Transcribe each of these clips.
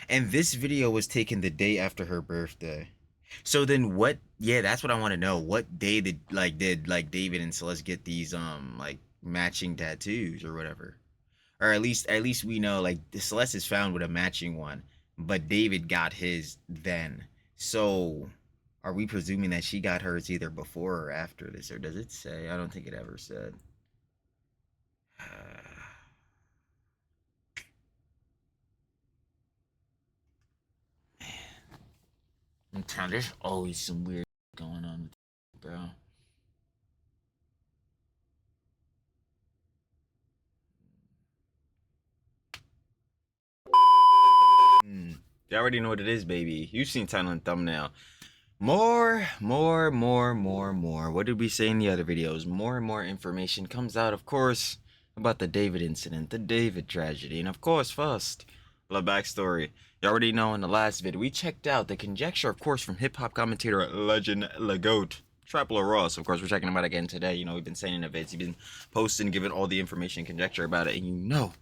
And this video was taken the day after her birthday. So then what, yeah, that's what I want to know. What day did David and Celeste get these like matching tattoos or whatever? Or at least we know like Celeste is found with a matching one, but David got his then. So are we presuming that she got hers either before or after this, or does it say? I don't think it ever said. I'm telling you, there's always some weird going on with bro. You already know what it is, baby. You've seen title and thumbnail. More. What did we say in the other videos? More and more information comes out, of course, about the David incident, the David tragedy. And of course, first, the backstory. You already know in the last video, we checked out the conjecture, of course, from hip-hop commentator legend LeGoat. Trapler Ross, of course, we're checking him out again today. You know, we've been saying in the vids, he's been posting, giving all the information, conjecture about it, and you know,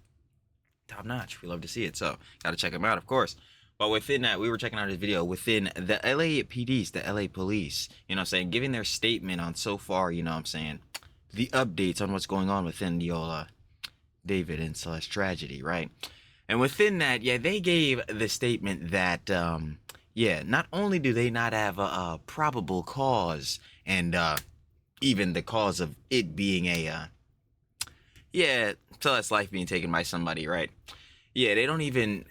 top notch. We love to see it, so gotta check him out, of course. But within that, we were checking out his video within the LAPDs, the LA police, you know what I'm saying, giving their statement on so far, you know what I'm saying, the updates on what's going on within the old David and Celeste tragedy, right? And within that, yeah, they gave the statement that, yeah, not only do they not have a probable cause and even the cause of it being a, yeah, Celeste's life being taken by somebody, right? Yeah, they don't even,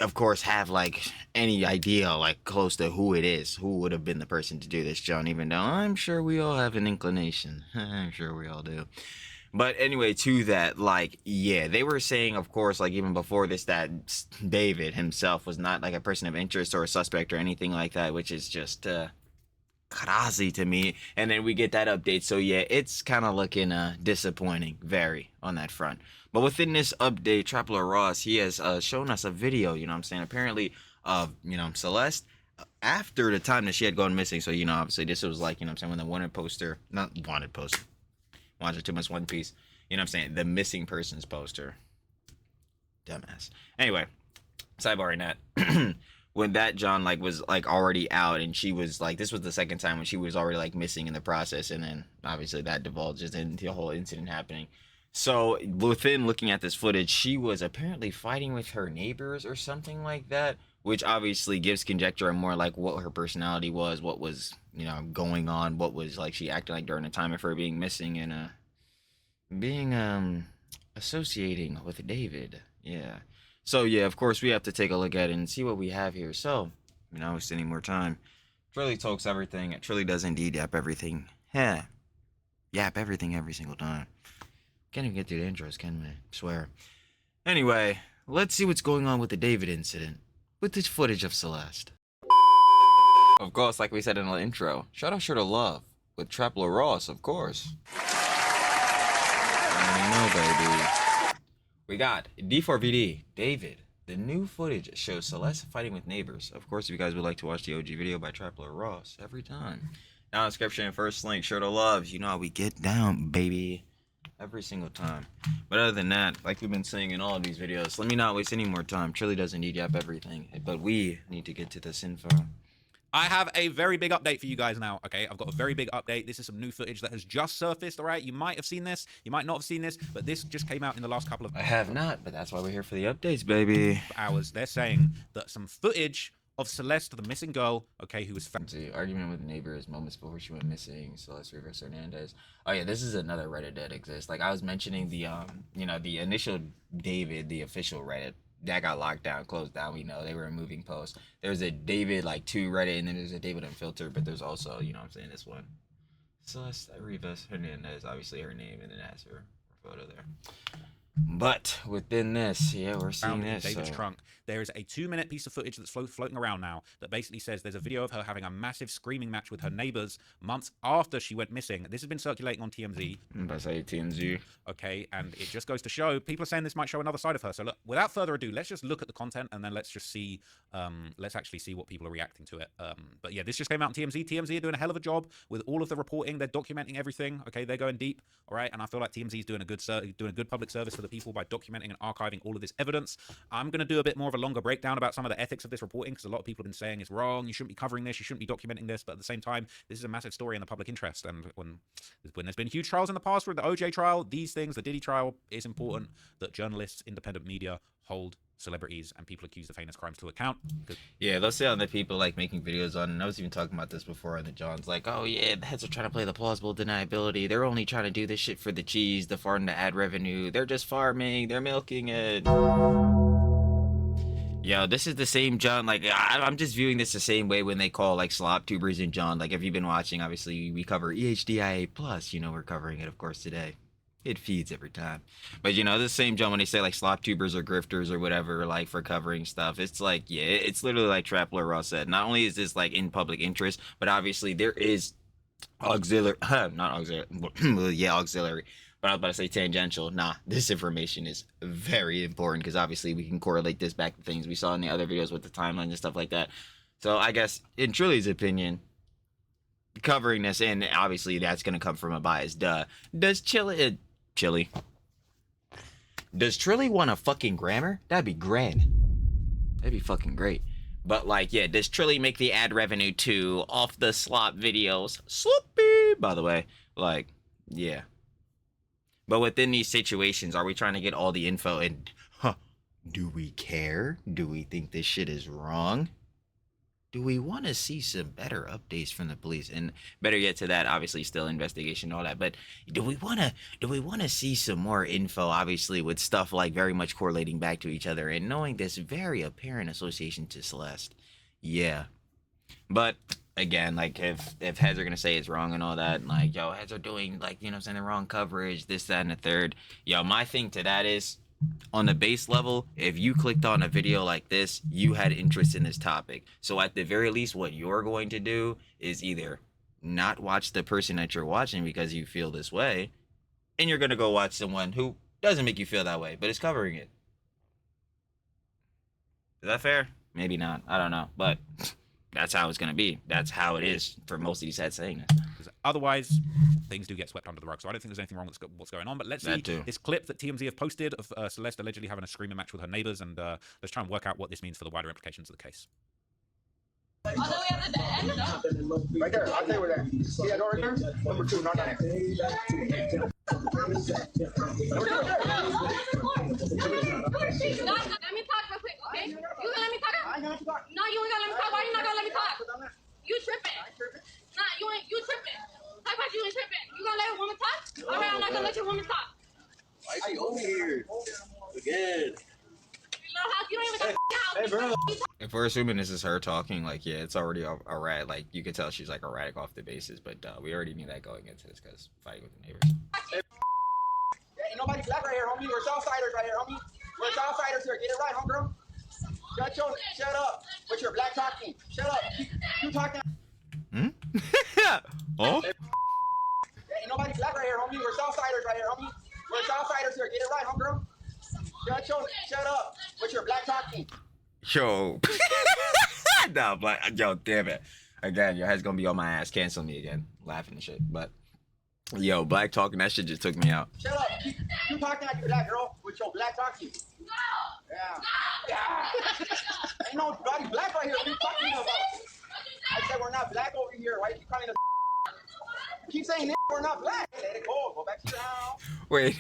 of course, have like any idea like close to who it is, who would have been the person to do this, John, even though I'm sure we all have an inclination. I'm sure we all do. But anyway, to that, like, yeah, they were saying, of course, like even before this, that David himself was not like a person of interest or a suspect or anything like that, which is just crazy to me. And then we get that update, so yeah, it's kind of looking disappointing, very, on that front. But within this update, Trapler Ross, he has shown us a video, you know what I'm saying, apparently of, you know, Celeste after the time that she had gone missing. So, you know, obviously this was like, you know what I'm saying, when the wanted poster, not wanted poster, wanted too much One Piece, you know what I'm saying, the missing persons poster, dumbass. Anyway, sidebar that. When that John like was like already out, and she was like, this was the second time when she was already like missing in the process, and then obviously that divulges into the whole incident happening. So within looking at this footage, she was apparently fighting with her neighbors or something like that, which obviously gives conjecture on more like what her personality was, what was, you know, going on, what was like she acted like during the time of her being missing, and being associating with David. Yeah. So yeah, of course we have to take a look at it and see what we have here. So, without wasting any more time, Trilly talks everything. Trilly does indeed yap everything. Yeah. Yap everything every single time. Can't even get through the intros, can we? Swear. Anyway, let's see what's going on with the David incident. With this footage of Celeste. Of course, like we said in the intro, shout out Sure to Love. With Trapler Ross, of course. I know, baby. We got D4vd, David. The new footage shows Celeste fighting with neighbors. Of course, if you guys would like to watch the OG video by Trapler Ross every time. Down in the description, first link, Sure to Love. You know how we get down, baby. Every single time. But other than that, like we've been saying in all of these videos, let me not waste any more time. Trilly doesn't need yap everything. But we need to get to this info. I have a very big update for you guys now, okay? I've got a very big update. This is some new footage that has just surfaced, all right? You might have seen this, you might not have seen this, but this just came out in the last couple of I have not, but that's why we're here for the updates, baby. hours. They're saying that some footage of Celeste, the missing girl, okay, who was found. See, argument with neighbors moments before she went missing. Celeste Rivers Hernandez. Oh yeah, this is another Reddit that exists. Like I was mentioning the you know, the initial David, the official Reddit that got locked down, closed down. We know they were removing posts. There's a David like 2 Reddit, and then there's a David Unfiltered, but there's also, you know what I'm saying, this one. Celeste Rivas Hernandez, obviously her name, and then has her photo there. But within this, yeah, we're seeing this. David's trunk. There is a 2-minute piece of footage that's floating around now that basically says there's a video of her having a massive screaming match with her neighbors months after she went missing. This has been circulating on TMZ. I say TMZ. Okay, and it just goes to show people are saying this might show another side of her. So look, without further ado, let's just look at the content and then let's just see, let's actually see what people are reacting to it. But yeah, this just came out on TMZ. TMZ are doing a hell of a job with all of the reporting. They're documenting everything. Okay, they're going deep. All right, and I feel like TMZ is doing a good public service for the people by documenting and archiving all of this evidence. I'm going to do a bit more of a longer breakdown about some of the ethics of this reporting, because a lot of people have been saying it's wrong, you shouldn't be covering this, you shouldn't be documenting this, but at the same time, this is a massive story in the public interest. And when there's been huge trials in the past, with the OJ trial, these things, the Diddy trial, it's important that journalists, independent media, hold celebrities and people accused of heinous crimes to account. Yeah, they'll say on the people like making videos on, and I was even talking about this before on the Johns, like, oh yeah, the heads are trying to play the plausible deniability. They're only trying to do this shit for the cheese, the farm, the ad revenue. They're just farming. They're milking it. Yo, this is the same John. Like, I'm just viewing this the same way when they call like slop tubers and John. Like, if you've been watching, obviously we cover EHDIA plus. You know, we're covering it, of course, today. It feeds every time. But you know, the same John, when they say like slop tubers or grifters or whatever, like for covering stuff, it's like, yeah, it's literally like Trappler Ross said. Not only is this like in public interest, but obviously there is auxiliary, not auxiliary, yeah, auxiliary. But I was about to say tangential. Nah, this information is very important because obviously we can correlate this back to things we saw in the other videos with the timeline and stuff like that. So I guess in Trilly's opinion, covering this, and obviously that's going to come from a bias, duh. Does Chili, does Trilly want a fucking grammar? That'd be grand. That'd be fucking great. But like, yeah, does Trilly make the ad revenue too off the slop videos? Sloppy, by the way. Like, yeah. But within these situations, are we trying to get all the info and, do we care? Do we think this shit is wrong? Do we want to see some better updates from the police? And better yet to that, obviously still investigation and all that, but do we want to see some more info, obviously with stuff like very much correlating back to each other and knowing this very apparent association to Celeste? Yeah. But again, like if heads are gonna say it's wrong and all that, and like, yo, heads are doing, like, you know what I'm saying, the wrong coverage, this, that, and the third. Yo, my thing to that is, on the base level, if you clicked on a video like this, you had interest in this topic. So at the very least, what you're going to do is either not watch the person that you're watching because you feel this way, and you're gonna go watch someone who doesn't make you feel that way, but is covering it. Is that fair? Maybe not. I don't know, but that's how it's gonna be. That's how it is for most of these heads saying this. Otherwise, things do get swept under the rug. So I don't think there's anything wrong with what's going on. But let's see this clip that TMZ have posted of Celeste allegedly having a screaming match with her neighbors, and let's try and work out what this means for the wider implications of the case. All the way up to the end? Right there, I'll tell you where that. See that door right there? Number 2, not that. Let me talk real quick, okay? You gonna let me talk? I ain't gonna talk. No, you ain't gonna let me talk. Why you not gonna let me talk? You tripping. Nah, you tripping. Talk about you ain't tripping. You gonna let a woman talk? All right, I'm not gonna let your woman talk. Why is she over here? Again. Little house, you don't even got a house. Hey, bro. If we're assuming this is her talking, like, yeah, it's already erratic. Like, you could tell she's like erratic off the basis, but we already knew that going into this because fighting with the neighbors. Hey, ain't nobody black right here, homie. We're Southsiders right here, homie. We're Southsiders here. Get it right, homegirl. Shut up. What's your black talking? Shut up. You talking? Oh? Hey, ain't nobody black right here, homie. We're Southsiders right here, homie. We're Southsiders here. Get it right, homegirl. Shut up. What's your black talking? Yo. Nah, black. Yo, damn it. Again, your head's gonna be on my ass. Cancel me again. Laughing and shit. But, yo, black talking, that shit just took me out. Shut up. You talking like you black, girl. With your black talking. Yeah. Ain't nobody black right here. What are you talking about? I said we're not black over here. Why you keep calling us? You keep saying we're not black. Let it go. Go back to your house. Wait.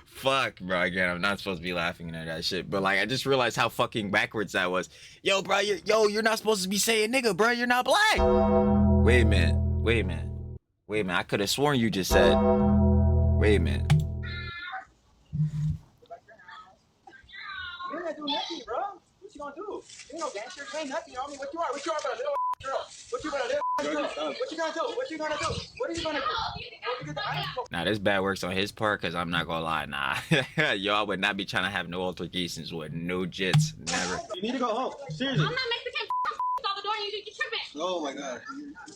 Fuck, bro. Again, I'm not supposed to be laughing at that shit, but like, I just realized how fucking backwards that was. Yo, bro, you're not supposed to be saying nigga, bro. You're not black. Wait a minute. I could have sworn you just said. Wait a minute. You ain't gonna do nothing, bro. What you gonna do? You ain't no gangster. You ain't nothing, homie. What you are? What you are but a little girl? What you but a little girl? What you gonna do? What you gonna do? What are you gonna do? Nah, this bad works on his part, because I'm not gonna lie, nah. Yo, I would not be trying to have no altercations with no jits. Never. You need to go home. Seriously. I'm not Mexican. Out the door and you tripping. Oh my god.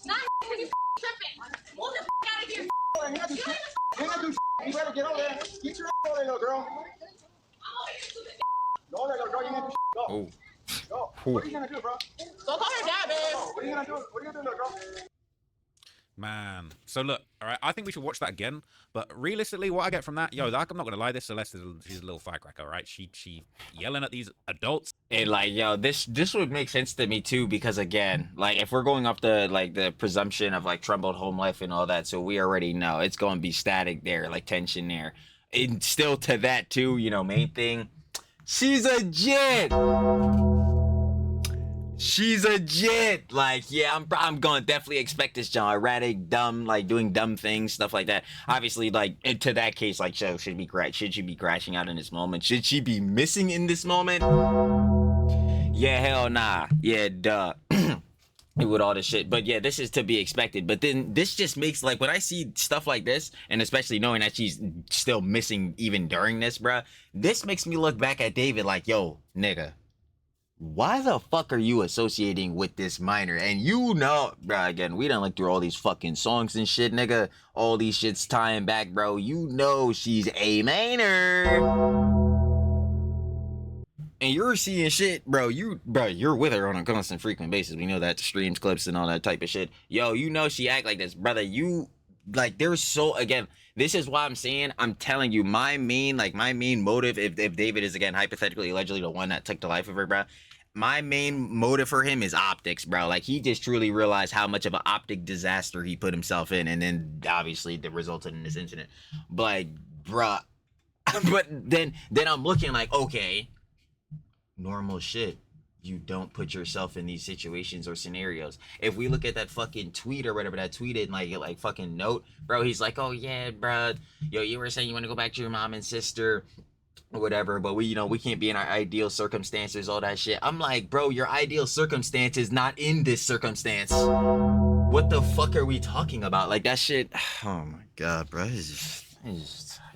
Not you tripping. Move the out of here. You ain't gonna do. You better get over there. Get your over there, little girl. Go over there, little girl. You ain't gonna do. Go. Oh. Go. What are you gonna do, bro? Go call her dad, babe. What are you gonna do? What are you gonna do, little girl? Man. So look, all right, I think we should watch that again. But realistically, what I get from that, yo, like, I'm not gonna lie, this Celeste she's a little firecracker, all right? She yelling at these adults. And like, yo, this would make sense to me too, because again, like if we're going off the like the presumption of like troubled home life and all that, so we already know it's gonna be static there, like tension there. And still to that too, you know, main thing, she's a jit. She's a jit. Like, yeah, I'm gonna definitely expect this John erratic, dumb, like doing dumb things, stuff like that. Obviously, like to that case, like should she be crashing out in this moment? Should she be missing in this moment? Yeah, hell nah. Yeah, duh. With all this shit. But yeah, this is to be expected. But then this just makes, like, when I see stuff like this, and especially knowing that she's still missing even during this, bruh, this makes me look back at David like, yo, nigga, why the fuck are you associating with this minor? And you know, bro, again, we done look through all these fucking songs and shit, nigga. All these shits tying back, bro. You know she's a minor. And you're seeing shit, bro. You're with her on a constant, frequent basis. We know that, streams, clips, and all that type of shit. Yo, you know she act like this, brother. You, like, there's so, again, this is why I'm saying, I'm telling you, my main motive, if David is, again, hypothetically, allegedly the one that took the life of her, bro, my main motive for him is optics, bro. Like, he just truly realized how much of an optic disaster he put himself in, and then, obviously, that resulted in this incident. But, bruh, but then I'm looking like, okay, normal shit. You don't put yourself in these situations or scenarios. If we look at that fucking tweet or whatever that tweeted, like fucking note, bro, he's like, oh yeah, bro, yo, you were saying you want to go back to your mom and sister or whatever, but we, you know, we can't be in our ideal circumstances, all that shit. I'm like, bro, your ideal circumstance is not in this circumstance. What the fuck are we talking about? Like, that shit, oh my god, bro, I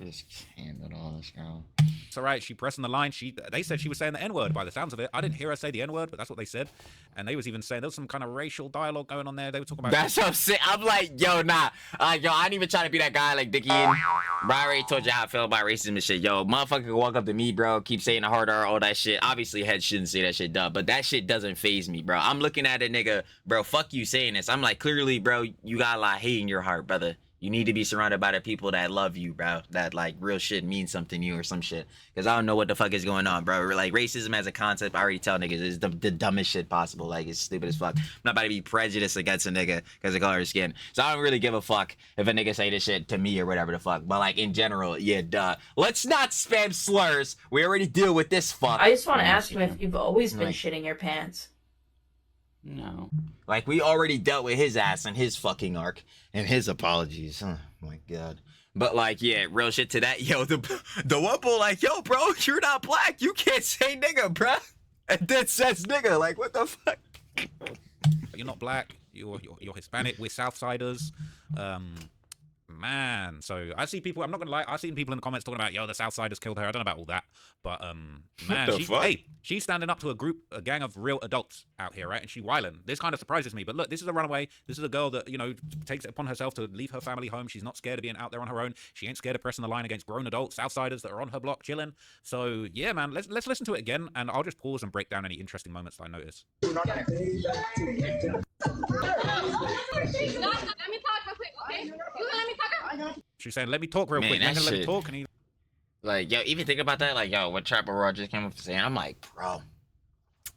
just can't with all this, girl. It's all right. She pressing the line. They said she was saying the N-word by the sounds of it. I didn't hear her say the N-word, but that's what they said. And they was even saying there was some kind of racial dialogue going on there. They were talking about. That's what I'm saying. I'm like, yo, nah. Yo, I ain't even trying to be that guy like Dickie. Bro, I already told you how I feel about racism and shit. Yo, motherfucker can walk up to me, bro, keep saying the hard R, all that shit. Obviously, head shouldn't say that shit, duh. But that shit doesn't phase me, bro. I'm looking at a nigga, bro, fuck you saying this. I'm like, clearly, bro, you got a lot of hate in your heart, brother. You need to be surrounded by the people that love you, bro. That, like, real shit means something to you or some shit. Because I don't know what the fuck is going on, bro. Like, racism as a concept, I already tell niggas, is the dumbest shit possible. Like, it's stupid as fuck. I'm not about to be prejudiced against a nigga because of color of skin. So I don't really give a fuck if a nigga say this shit to me or whatever the fuck. But, like, in general, yeah, duh. Let's not spam slurs. We already deal with this fuck. I just want to ask him if you've always been shitting your pants. No. Like, we already dealt with his ass and his fucking arc and his apologies. Oh my god. But, like, yeah, real shit to that. Yo, the one bull, like, yo, bro, you're not black. You can't say nigga, bro. And then says nigga. Like, what the fuck? You're not black. You're Hispanic. We're Southsiders. Man, so I see people. I'm not gonna lie. I've seen people in the comments talking about, yo, the Southsiders killed her. I don't know about all that, but man, she's standing up to a gang of real adults out here, right? And she wilding. This kind of surprises me. But look, this is a runaway. This is a girl that, you know, takes it upon herself to leave her family home. She's not scared of being out there on her own. She ain't scared of pressing the line against grown adults, Southsiders that are on her block chilling. So yeah, man, let's listen to it again, and I'll just pause and break down any interesting moments that I notice. Let me talk real quick, okay? You gonna let me talk? She's saying, let me talk real Man, quick. that You're gonna let me shit. talk, and he. Like, yo, even think about that. Like, yo, what Trapper Raw just came up saying, I'm like, bro.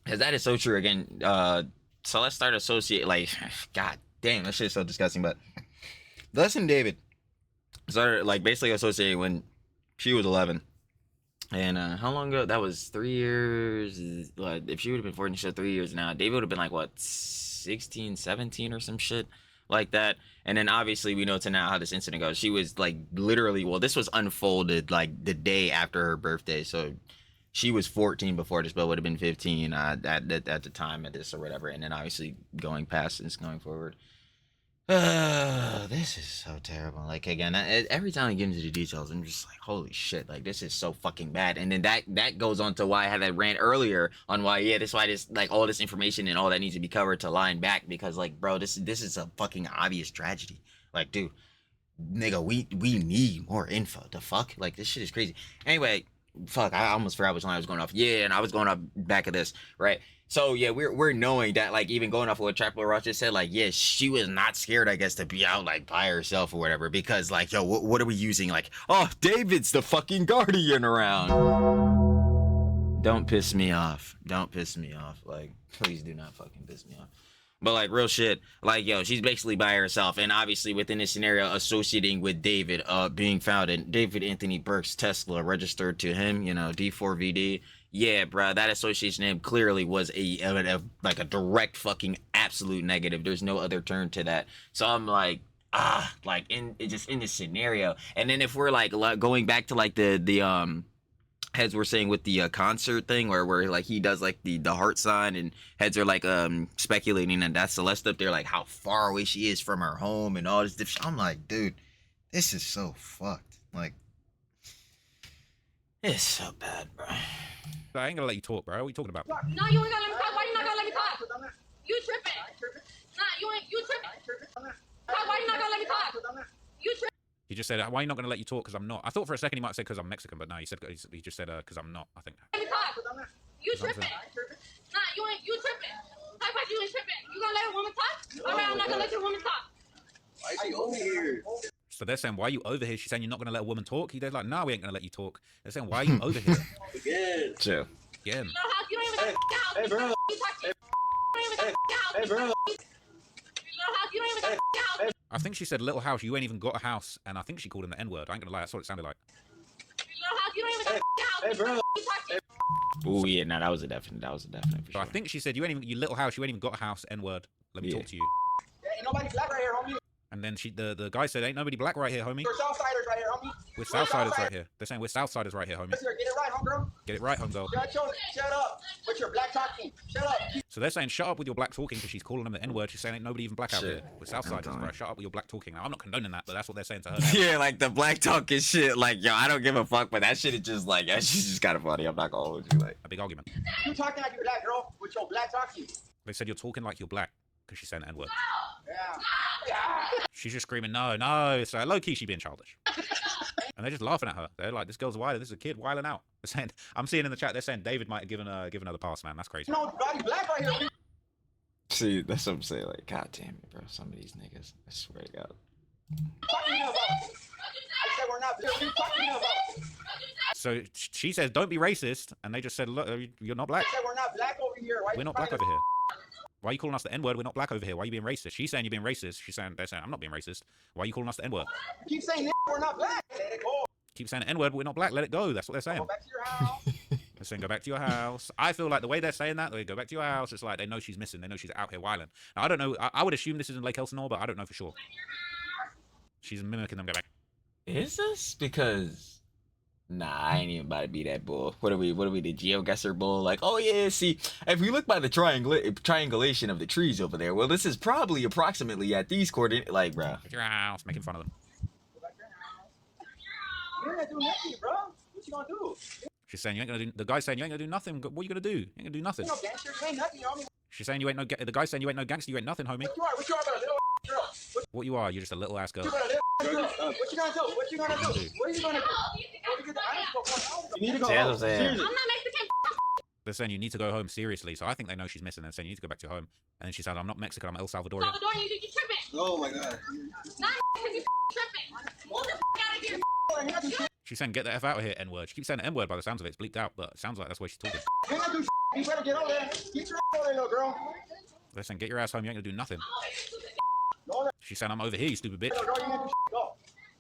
Because that is so true. Again, so let's start associate, like, god damn, that shit is so disgusting. But Les and David started, like, basically associating when she was 11. And how long ago? That was 3 years. Like, if she would have been 14, she's 3 years now. David would have been like, what, 16, 17 or some shit like that. And then obviously we know to now how this incident goes. She was like literally, well, this was unfolded like the day after her birthday. So she was 14 before this, but would have been 15 at the time of this or whatever. And then obviously going past this, going forward. This is so terrible. Like, again, every time I get into the details, I'm just like, holy shit, like, this is so fucking bad. And then that goes on to why I had that rant earlier on why, yeah, this why this, like, all this information and all that needs to be covered to line back, because, like, bro, this is a fucking obvious tragedy. Like, dude, nigga, we need more info. The fuck? Like, this shit is crazy. Anyway, fuck, I almost forgot which line I was going off. Yeah, and I was going off back of this, right? So yeah, we're knowing that, like, even going off of what Trapper Ross just said, like, yeah, she was not scared, I guess, to be out like by herself or whatever, because like, yo, what are we using? Like, oh, David's the fucking guardian around. Don't piss me off. Don't piss me off. Like, please do not fucking piss me off. But like, real shit, like, yo, she's basically by herself, and obviously within this scenario associating with David being found in David Anthony Burke's Tesla registered to him, you know, D4vd. Yeah, bro, that association name clearly was like a direct fucking absolute negative. There's no other turn to that. So I'm like, like, in just in this scenario. And then if we're like going back to like the Heads were saying with the concert thing where like he does like the heart sign, and Heads are like speculating that that's Celeste up there, like how far away she is from her home and all this different. I'm like, dude, this is so fucked. Like, it's so bad, bro. I ain't gonna let you talk, bro. What are you talking about? No, you ain't gonna let me talk. Why you not gonna let me talk? You tripping? Nah, you tripping? Why you not gonna let me talk? You tripping? He just said, why are you not going to let you talk? Because I'm not. I thought for a second he might have said because I'm Mexican, but no, he just said because I'm not, I think. Let me talk. You tripping? Nah, you tripping? How about you ain't tripping? You gonna let a woman talk? All right, I'm not gonna let your woman talk. Why is she over here? So they're saying, why are you over here? She's saying you're not going to let a woman talk. They're like, no, we ain't going to let you talk. They're saying, why are you over here? Again. Chill. Again. Little house, you don't even got a house. Hey, bro. You talk to you don't even got a house. Hey, bro. Little house, you don't even got a house. I think she said, little house, you ain't even got a house. And I think she called him the N-word. I ain't going to lie, that's what it sounded like. Little house, you don't even got a house. Hey, bro. You talk to you. Oh yeah, no, that was a definite for So sure. I think she said, you little house, you ain't even got a house, N-word. Let me talk to you. Ain't nobody black right here, homie. And then the guy said, ain't nobody black right here, homie. We're Southsiders right here, homie. We're Southsiders right here. They're saying we're Southsiders right here, homie. Get it right, homegirl. Get it right, homegirl. Shut up with your black talking. Shut up. So they're saying, shut up with your black talking, because she's calling them the N-word. She's saying ain't nobody even black out Shit. here. We're Southsiders, I'm bro. telling Shut up with your black talking. Now, I'm not condoning that, but that's what they're saying to her. Yeah, like the black talking shit. Like, yo, I don't give a fuck, but that shit is just like, that shit's just kind of funny. I'm not gonna hold you. Like, A big argument. You talking like you black, girl, with your black talking. They said you're talking like you're black, because she's saying the N-word. Yeah. She's just screaming, no, no. So low-key, she being childish. And they're just laughing at her. They're like, this girl's wild. This is a kid wilding out. They're saying, I'm seeing in the chat, they're saying David might have given her the pass, man. That's crazy. You know, nobody black right here. see, that's what I'm saying. Like, god damn it, bro. Some of these niggas, I swear to God. Talking about. I said we're not black. What are you talking about? So she says, don't be racist. And they just said, look, you're not black. I said we're not black over here. Why We're not black over here. Why are you calling us the N-word? We're not black over here. Why are you being racist? She's saying you're being racist. They're saying, I'm not being racist. Why are you calling us the N-word? Keep saying this, we're not black. Let it go. Keep saying the N-word, we're not black. Let it go. That's what they're saying. Go back to your house. They're saying, go back to your house. I feel like the way they're saying that, they go back to your house, it's like they know she's missing. They know she's out here wilding. Now, I don't know. I would assume this is in Lake Elsinore, but I don't know for sure. She's mimicking them go back. Is this because? Nah, I ain't even about to be that bull. What are we, the GeoGuessr bull? Like, oh yeah, see, if we look by the triangulation of the trees over there, well, this is probably approximately at these coordinates. Like, bro. Back to your house, making fun of them. Go back to your house. You ain't gonna do nothing, bro. What you gonna do? She's saying you ain't gonna do. The guy's saying you ain't gonna do nothing. What are you gonna do? You ain't gonna do nothing. You no gangster. You ain't nothing, homie. She's saying you ain't no. The guy's saying you ain't no gangster. You ain't nothing, homie. What you are about a little girl? What you are? You're just a little ass girl. You about a little girl? What you gonna do? What you gonna do? What are you gonna do? You need to go See, that's what I'm home. saying. Seriously. I'm not Mexican. They're saying you need to go home seriously. So I think they know she's missing. They're saying you need to go back to your home. And then she said, I'm not Mexican. I'm El Salvadorian. Salvadorian, you tripping. Oh my god. Nah, you tripping. Move the out of here. She's saying get the F out of here, N-word. She keeps saying the N-word by the sounds of it. It's bleeped out, but it sounds like that's where she's talking. You ain't gonna do. You better get over there. Get your over there, little girl. They're saying get your ass home. You ain't gonna do nothing. Go there. She's saying I'm over here, you stupid bitch. Little girl, you ain't gonna do. Go.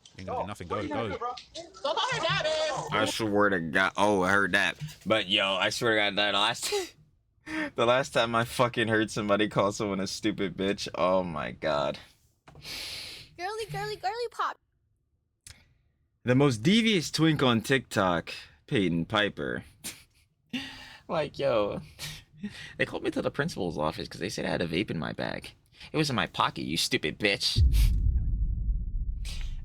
You ain't gonna do nothing. Go, What you gonna go. do, bro? Go call her dad, babe. I swear to God. Oh, I heard that. But yo, I swear to God, the last time I fucking heard somebody call someone a stupid bitch. Oh my God. Girly, girly, girly pop. The most devious twink on TikTok, Peyton Piper. Like, yo, they called me to the principal's office because they said I had a vape in my bag. It was in my pocket, you stupid bitch.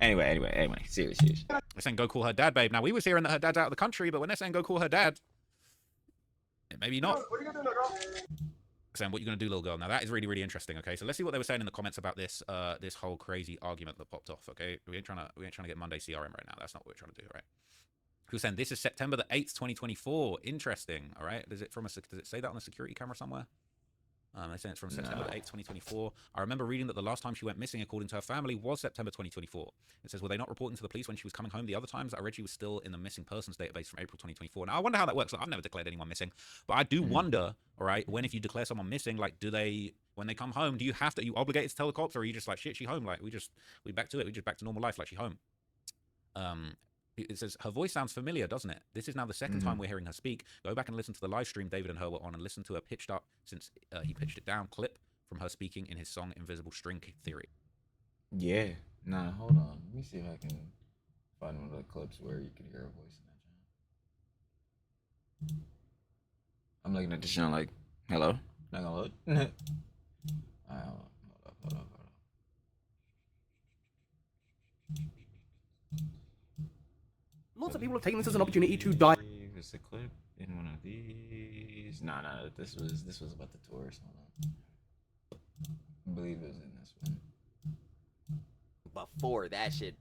Anyway, serious. They're saying go call her dad, babe. Now we was hearing that her dad's out of the country, but when they're saying go call her dad, maybe not. What are you gonna do, little girl? Saying what you gonna do, little girl. Now that is really, really interesting. Okay, so let's see what they were saying in the comments about this this whole crazy argument that popped off. Okay, we ain't trying to get Monday CRM right now. That's not what we're trying to do, right? Who's saying this is September the 8th, 2024. Interesting. All right. Does it say that on the security camera somewhere? They say it's from September the 8th, 2024. I remember reading that the last time she went missing, according to her family, was September 2024. It says, were they not reporting to the police when she was coming home the other times? I read she was still in the missing persons database from April 2024. Now, I wonder how that works. I've never declared anyone missing, but I do wonder, all right, when if you declare someone missing, like, do they, when they come home, do you have to, are you obligated to tell the cops, or are you just like, shit, she home? Like, we back to it. We just back to normal life, like she home. It says, her voice sounds familiar, doesn't it? This is now the second time we're hearing her speak. Go back and listen to the live stream David and her were on and listen to her pitched up, since he pitched it down, clip from her speaking in his song Invisible String Theory. Yeah. Nah, hold on. Let me see if I can find one of the clips where you can hear her voice in that channel. I'm looking at this channel like, hello? Not gonna load. Alright, hold up. Lots of people have taken this as an opportunity to die. Was the clip in one of these? No, this was about the tours. Hold on. I believe it was in this one. Before that shit.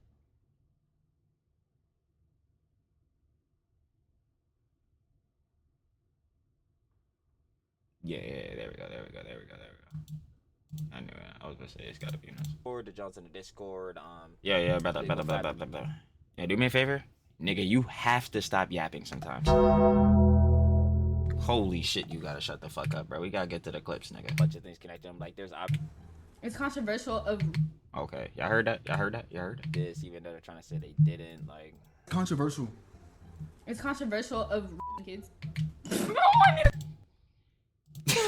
Yeah, there we go. I knew it. I was gonna say it's gotta be in this. Or the Johnson in the Discord. Yeah, better. Yeah, do me a favor. Nigga, you have to stop yapping sometimes. Holy shit, you gotta shut the fuck up, bro. We gotta get to the clips, nigga. Bunch of things connect them. Like there's It's controversial of Okay, y'all heard that? Y'all heard this, even though they're trying to say they didn't. Like Controversial. It's controversial of kids.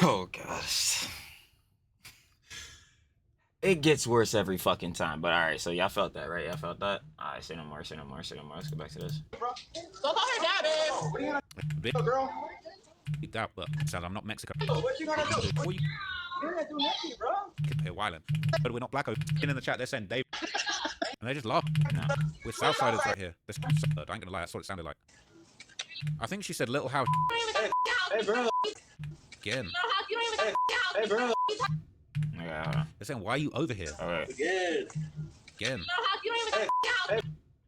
Oh gosh. It gets worse every fucking time, but alright, so y'all felt that, right? Y'all felt that? Alright, say no more. Let's go back to this. Don't call her dad, babe. Big Girl, that, but said I'm not Mexican. what you gonna do? Before you You're gonna do nothing, bro. here whiling. But we're not black. In the chat, they're saying Dave. And they just laugh. Nah, we're Southsiders right here. This I ain't gonna lie, that's what it sounded like. I think she said little house Hey, bro. again. Hey, bro. Yeah, hold on. They're saying, why are you over here? Alright. Again. Hey,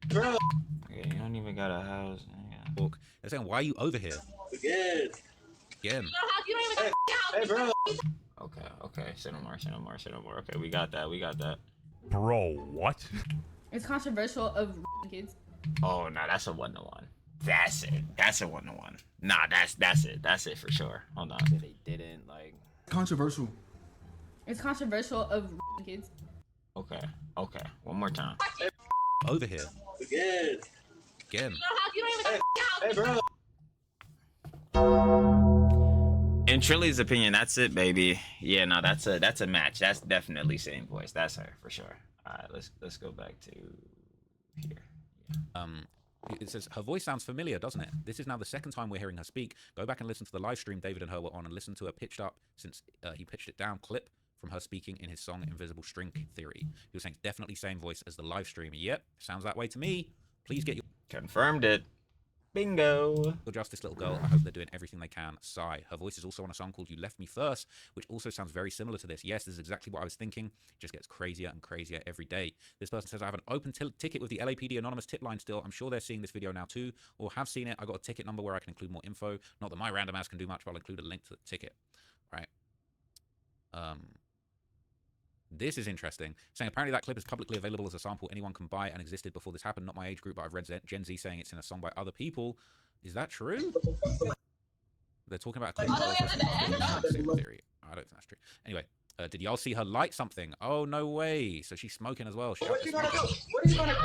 bro. Okay, you don't even got a house. Yeah. Walk. They're saying, why are you over here? Again. Hey, bro. Okay. Say no more. Okay, we got that. Bro, what? It's controversial of kids. Oh, no, that's a 1-to-1. That's it. That's a 1-to-1. Nah, that's it. That's it for sure. Hold on. they didn't. Like Controversial. It's controversial of kids. Okay. One more time. Over here. Again. Hey, bro. In Trilly's opinion, that's it, baby. Yeah, no, that's a match. That's definitely same voice. That's her for sure. All right, let's go back to here. Yeah. It says, her voice sounds familiar, doesn't it? This is now the second time we're hearing her speak. Go back and listen to the live stream David and her were on and listen to her pitched up, since he pitched it down, clip from her speaking in his song Invisible String Theory. He was saying definitely same voice as the live stream. Yep, sounds that way to me. Please get your Confirmed it. Bingo. justice, little girl. I hope they're doing everything they can. Sigh. Her voice is also on a song called You Left Me First, which also sounds very similar to this. Yes, this is exactly what I was thinking. It just gets crazier and crazier every day. This person says, I have an open ticket with the LAPD anonymous tip line still. I'm sure they're seeing this video now too, or have seen it. I got a ticket number where I can include more info. Not that my random ass can do much, but I'll include a link to the ticket. Right. This is interesting. Saying apparently that clip is publicly available as a sample. Anyone can buy it and existed before this happened. Not my age group, but I've read Gen Z saying it's in a song by other people. Is that true? They're talking about a clip theory. I don't think that's true. Anyway, did y'all see her light something? Oh, no way. So she's smoking as well. What you gonna do? What are you gonna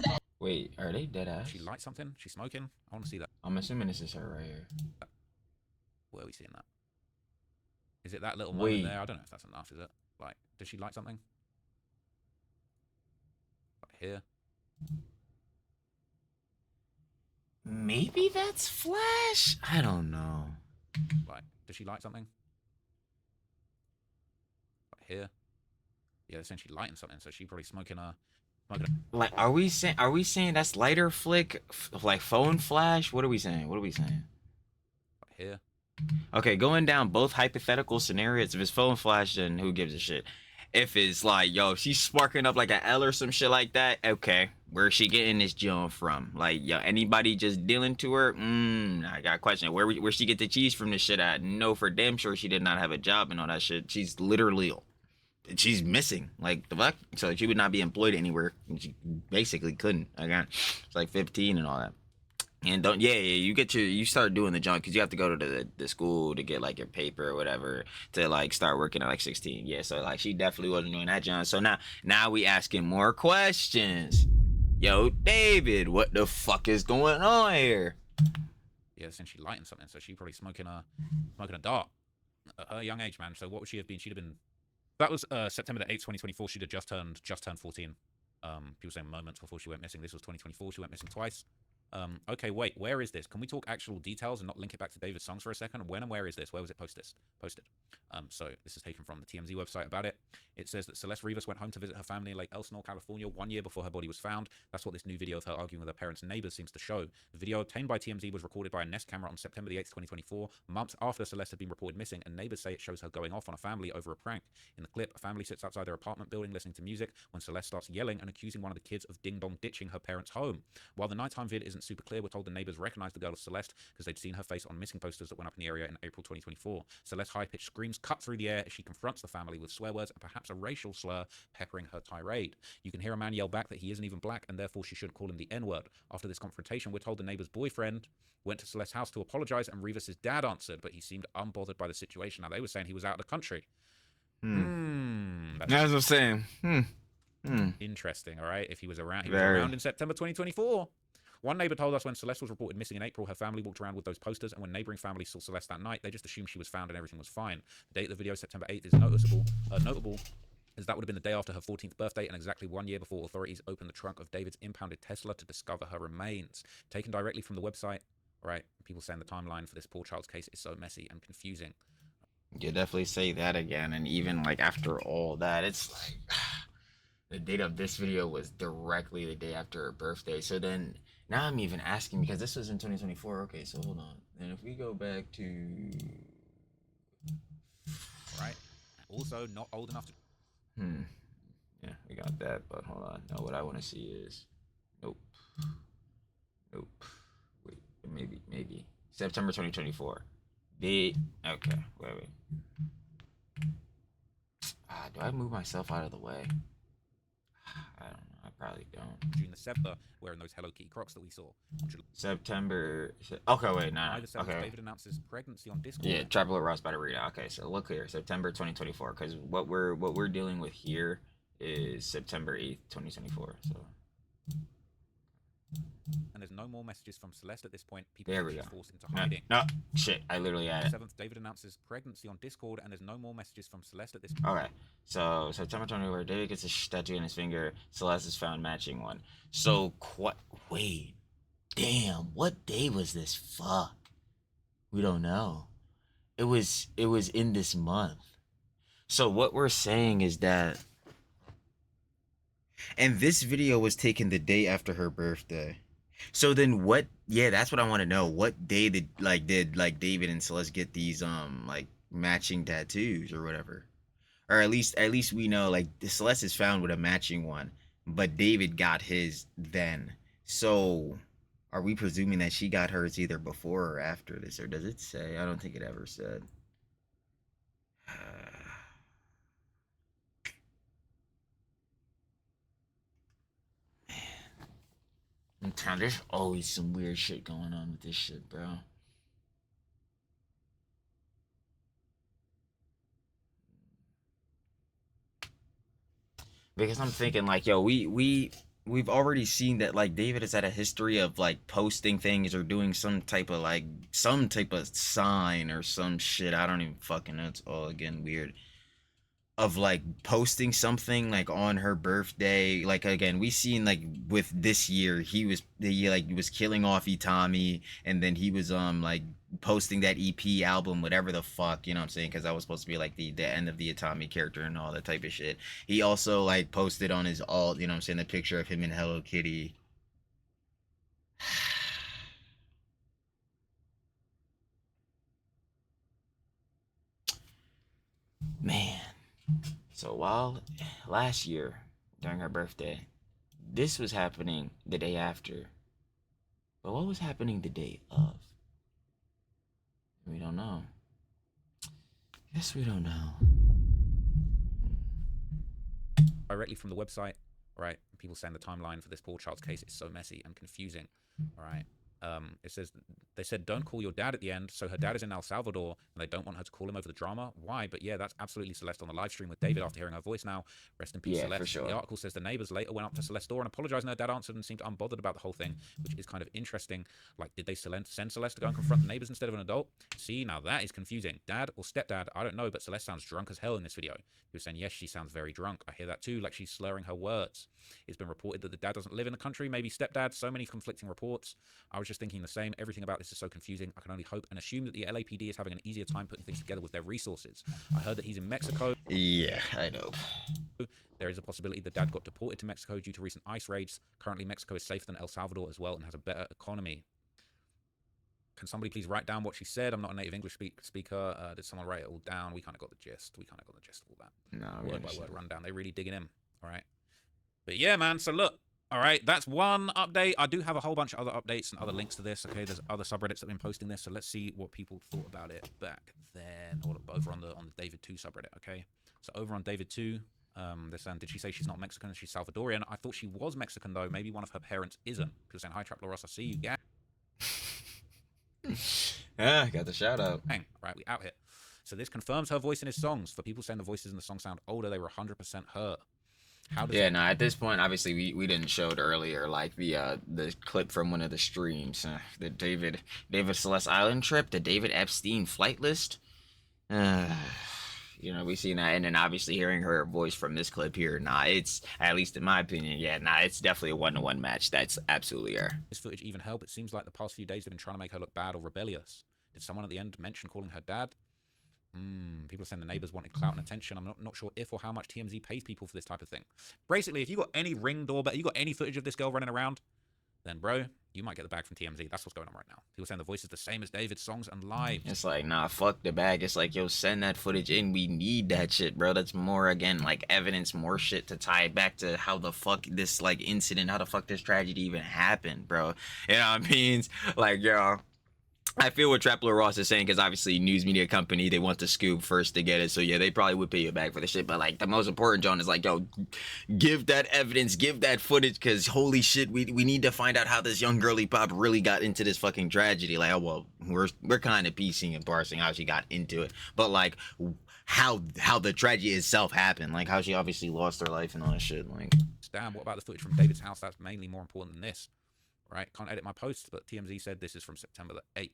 do? Wait, are they dead ass? She light something? She's smoking? I want to see that. I'm assuming this is her right here. Where are we seeing that? Is it that little moment there? I don't know if that's enough, is it? Like, does she light something? Right here. Maybe that's Flash? I don't know. Like, does she light something? Right here. Yeah, they're saying she's lighting something, so she's probably smoking a... Like, are we saying that's lighter flick? Like phone flash? What are we saying? Right here. Okay, going down both hypothetical scenarios. If it's phone flash, then who gives a shit? If it's like, yo, she's sparking up like an L or some shit like that, okay, where's she getting this junk from? Like, yo, anybody just dealing to her? I got a question. Where she get the cheese from this shit at? No, for damn sure she did not have a job and all that shit. She's missing. Like, the fuck? So she would not be employed anywhere. She basically couldn't. Again, it's like 15 and all that. And you start doing the junk because you have to go to the school to get like your paper or whatever to like start working at like 16. Yeah, so like she definitely wasn't doing that junk. So now we asking more questions. Yo, David, what the fuck is going on here? Yeah, essentially lighting something. So she probably smoking a dart at her young age, man. So what would she have been? She'd have been. That was September the 8th, 2024. She'd have just turned 14. People saying moments before she went missing. This was 2024. She went missing twice. Okay, wait, where is this? Can we talk actual details and not link it back to David's songs for a second? When and where is this? Where was it posted? So this is taken from the TMZ website about it. It says that Celeste Rivas went home to visit her family in Lake Elsinore, California, 1 year before her body was found. That's what this new video of her arguing with her parents and neighbors seems to show. The video obtained by TMZ was recorded by a Nest camera on September the 8th, 2024, months after Celeste had been reported missing, and neighbors say it shows her going off on a family over a prank. In the clip, a family sits outside their apartment building listening to music when Celeste starts yelling and accusing one of the kids of ding-dong ditching her parents' home. While the nighttime vid isn't super clear, we're told the neighbors recognized the girl as Celeste because they'd seen her face on missing posters that went up in the area in April 2024. Celeste's high-pitched screams cut through the air as she confronts the family with swear words and perhaps a racial slur peppering her tirade. You can hear a man yell back that he isn't even black and therefore she shouldn't call him the N-word. After this confrontation, we're told the neighbor's boyfriend went to Celeste's house to apologize and Rivas' dad answered, but he seemed unbothered by the situation. Now, they were saying he was out of the country. That's what I'm saying. Interesting, all right? If he was around, he was around in September 2024. One neighbor told us when Celeste was reported missing in April, her family walked around with those posters, and when neighboring families saw Celeste that night, they just assumed she was found and everything was fine. The date of the video, September 8th, is notable, as that would have been the day after her 14th birthday and exactly 1 year before authorities opened the trunk of David's impounded Tesla to discover her remains. Taken directly from the website, all right, people saying the timeline for this poor child's case is so messy and confusing. You definitely say that again, and even like after all that, it's like the date of this video was directly the day after her birthday. So then now I'm even asking because this was in 2024. Okay, so hold on. And if we go back to right, also not old enough to. Yeah, we got that, but hold on. No, what I want to see is nope. Wait, maybe September 2024. Okay, wait. Do I move myself out of the way? I don't know. I probably don't. June the 7th, wearing those Hello Kitty Crocs that we saw. September. Okay, wait, nah. Okay. David announces pregnancy on Discord. Yeah, Traveler Ross about to read out. Okay, so look here, September 2024, because what we're dealing with here is September 8th, 2024. So. And there's no more messages from Celeste at this point. People there we go. Forced into hiding. No, shit, I literally had it. 7th, David announces pregnancy on Discord, and there's no more messages from Celeste at this point. Okay, so September 24th, David gets a tattoo in his finger. Celeste is found matching one. So, wait, damn, what day was this? Fuck, we don't know. It was in this month. So what we're saying is that, and this video was taken the day after her birthday. So then what? Yeah, that's what I want to know. What day did David and Celeste get these like matching tattoos or whatever? Or at least we know like Celeste is found with a matching one, but David got his then. So are we presuming that she got hers either before or after this, or does it say? I don't think it ever said. I'm telling you, there's always some weird shit going on with this shit, bro. Because I'm thinking like, yo, we've already seen that like David has had a history of like posting things or doing some type of sign or some shit. I don't even fucking know. It's all again weird. Of like posting something like on her birthday. Like again, we seen like with this year he was killing off Itami, and then he was like posting that EP album, whatever the fuck, you know what I'm saying, because that was supposed to be like the end of the Itami character and all that type of shit. He also like posted on his alt, you know what I'm saying, the picture of him and Hello Kitty. Man. So while last year during her birthday, this was happening the day after. But what was happening the day of? We don't know. Guess we don't know. Directly from the website, right? People saying the timeline for this poor child's case is so messy and confusing, all right? It says, they said, don't call your dad at the end. So her dad is in El Salvador and they don't want her to call him over the drama. Why? But yeah, that's absolutely Celeste on the live stream with David after hearing her voice now. Rest in peace, Yeah, Celeste. for sure. The article says the neighbors later went up to Celeste's door and apologized, and her dad answered and seemed unbothered about the whole thing, which is kind of interesting. Like, did they send Celeste to go and confront the neighbors instead of an adult? See, now that is confusing. Dad or stepdad, I don't know, but Celeste sounds drunk as hell in this video. He was saying, yes, she sounds very drunk. I hear that too, like she's slurring her words. It's been reported that the dad doesn't live in the country, maybe stepdad, so many conflicting reports. I was just thinking the same. Everything about this is so confusing. I can only hope and assume that the LAPD is having an easier time putting things together with their resources. I heard that he's in Mexico. Yeah, I know. There is a possibility the dad got deported to Mexico due to recent ICE raids. Currently, Mexico is safer than El Salvador as well and has a better economy. Can somebody please write down what she said? I'm not a native English speaker. Did someone write it all down? We kind of got the gist. We kind of got the gist of all that. No, Word by word rundown. They really digging in. All right. But yeah, man. So look. All right, that's one update. I do have a whole bunch of other updates and other links to this. Okay, there's other subreddits that have been posting this, so let's see what people thought about it back then. Or over on the David2 subreddit. Okay, so over on David2, they're saying, did she say she's not Mexican? She's Salvadorian. I thought she was Mexican though. Maybe one of her parents isn't. Because saying, hi, Trap Ross, I see you, gang. Ah, got the shout out. All right, we out here. So this confirms her voice in his songs. For people saying the voices in the song sound older, they were 100% her. How does no, at this point, obviously, we didn't show it earlier, like the clip from one of the streams, the David Celeste Island trip, the David Epstein flight list. You know, we seen that, and then obviously hearing her voice from this clip here. Nah, it's, at least in my opinion, yeah, nah, it's definitely a 1-to-1 match. That's absolutely her. This footage even help? It seems like the past few days they've been trying to make her look bad or rebellious. Did someone at the end mention calling her dad? People are saying the neighbors wanted clout and attention. I'm not sure if or how much TMZ pays people for this type of thing. Basically, if you got any Ring doorbell, you got any footage of this girl running around, then bro, you might get the bag from TMZ. That's what's going on right now. People saying the voice is the same as David's songs and lives. It's like, nah, fuck the bag. It's like, yo, send that footage in. We need that shit, bro. That's more, again, like evidence, more shit to tie it back to how the fuck this like incident, how the fuck this tragedy even happened, bro. You know what I mean? Like, yo, I feel what Trapler Ross is saying, because obviously news media company, they want the scoop first to get it, so yeah, they probably would pay you back for the shit. But like, the most important, John, is like, yo, give that evidence, give that footage, because holy shit, we need to find out how this young girly pop really got into this fucking tragedy. Like, oh well, we're kind of piecing and parsing how she got into it, but like how the tragedy itself happened, like how she obviously lost her life and all that shit. Like, damn, what about the footage from David's house? That's mainly more important than this. Right? Can't edit my posts, but TMZ said this is from September the 8th.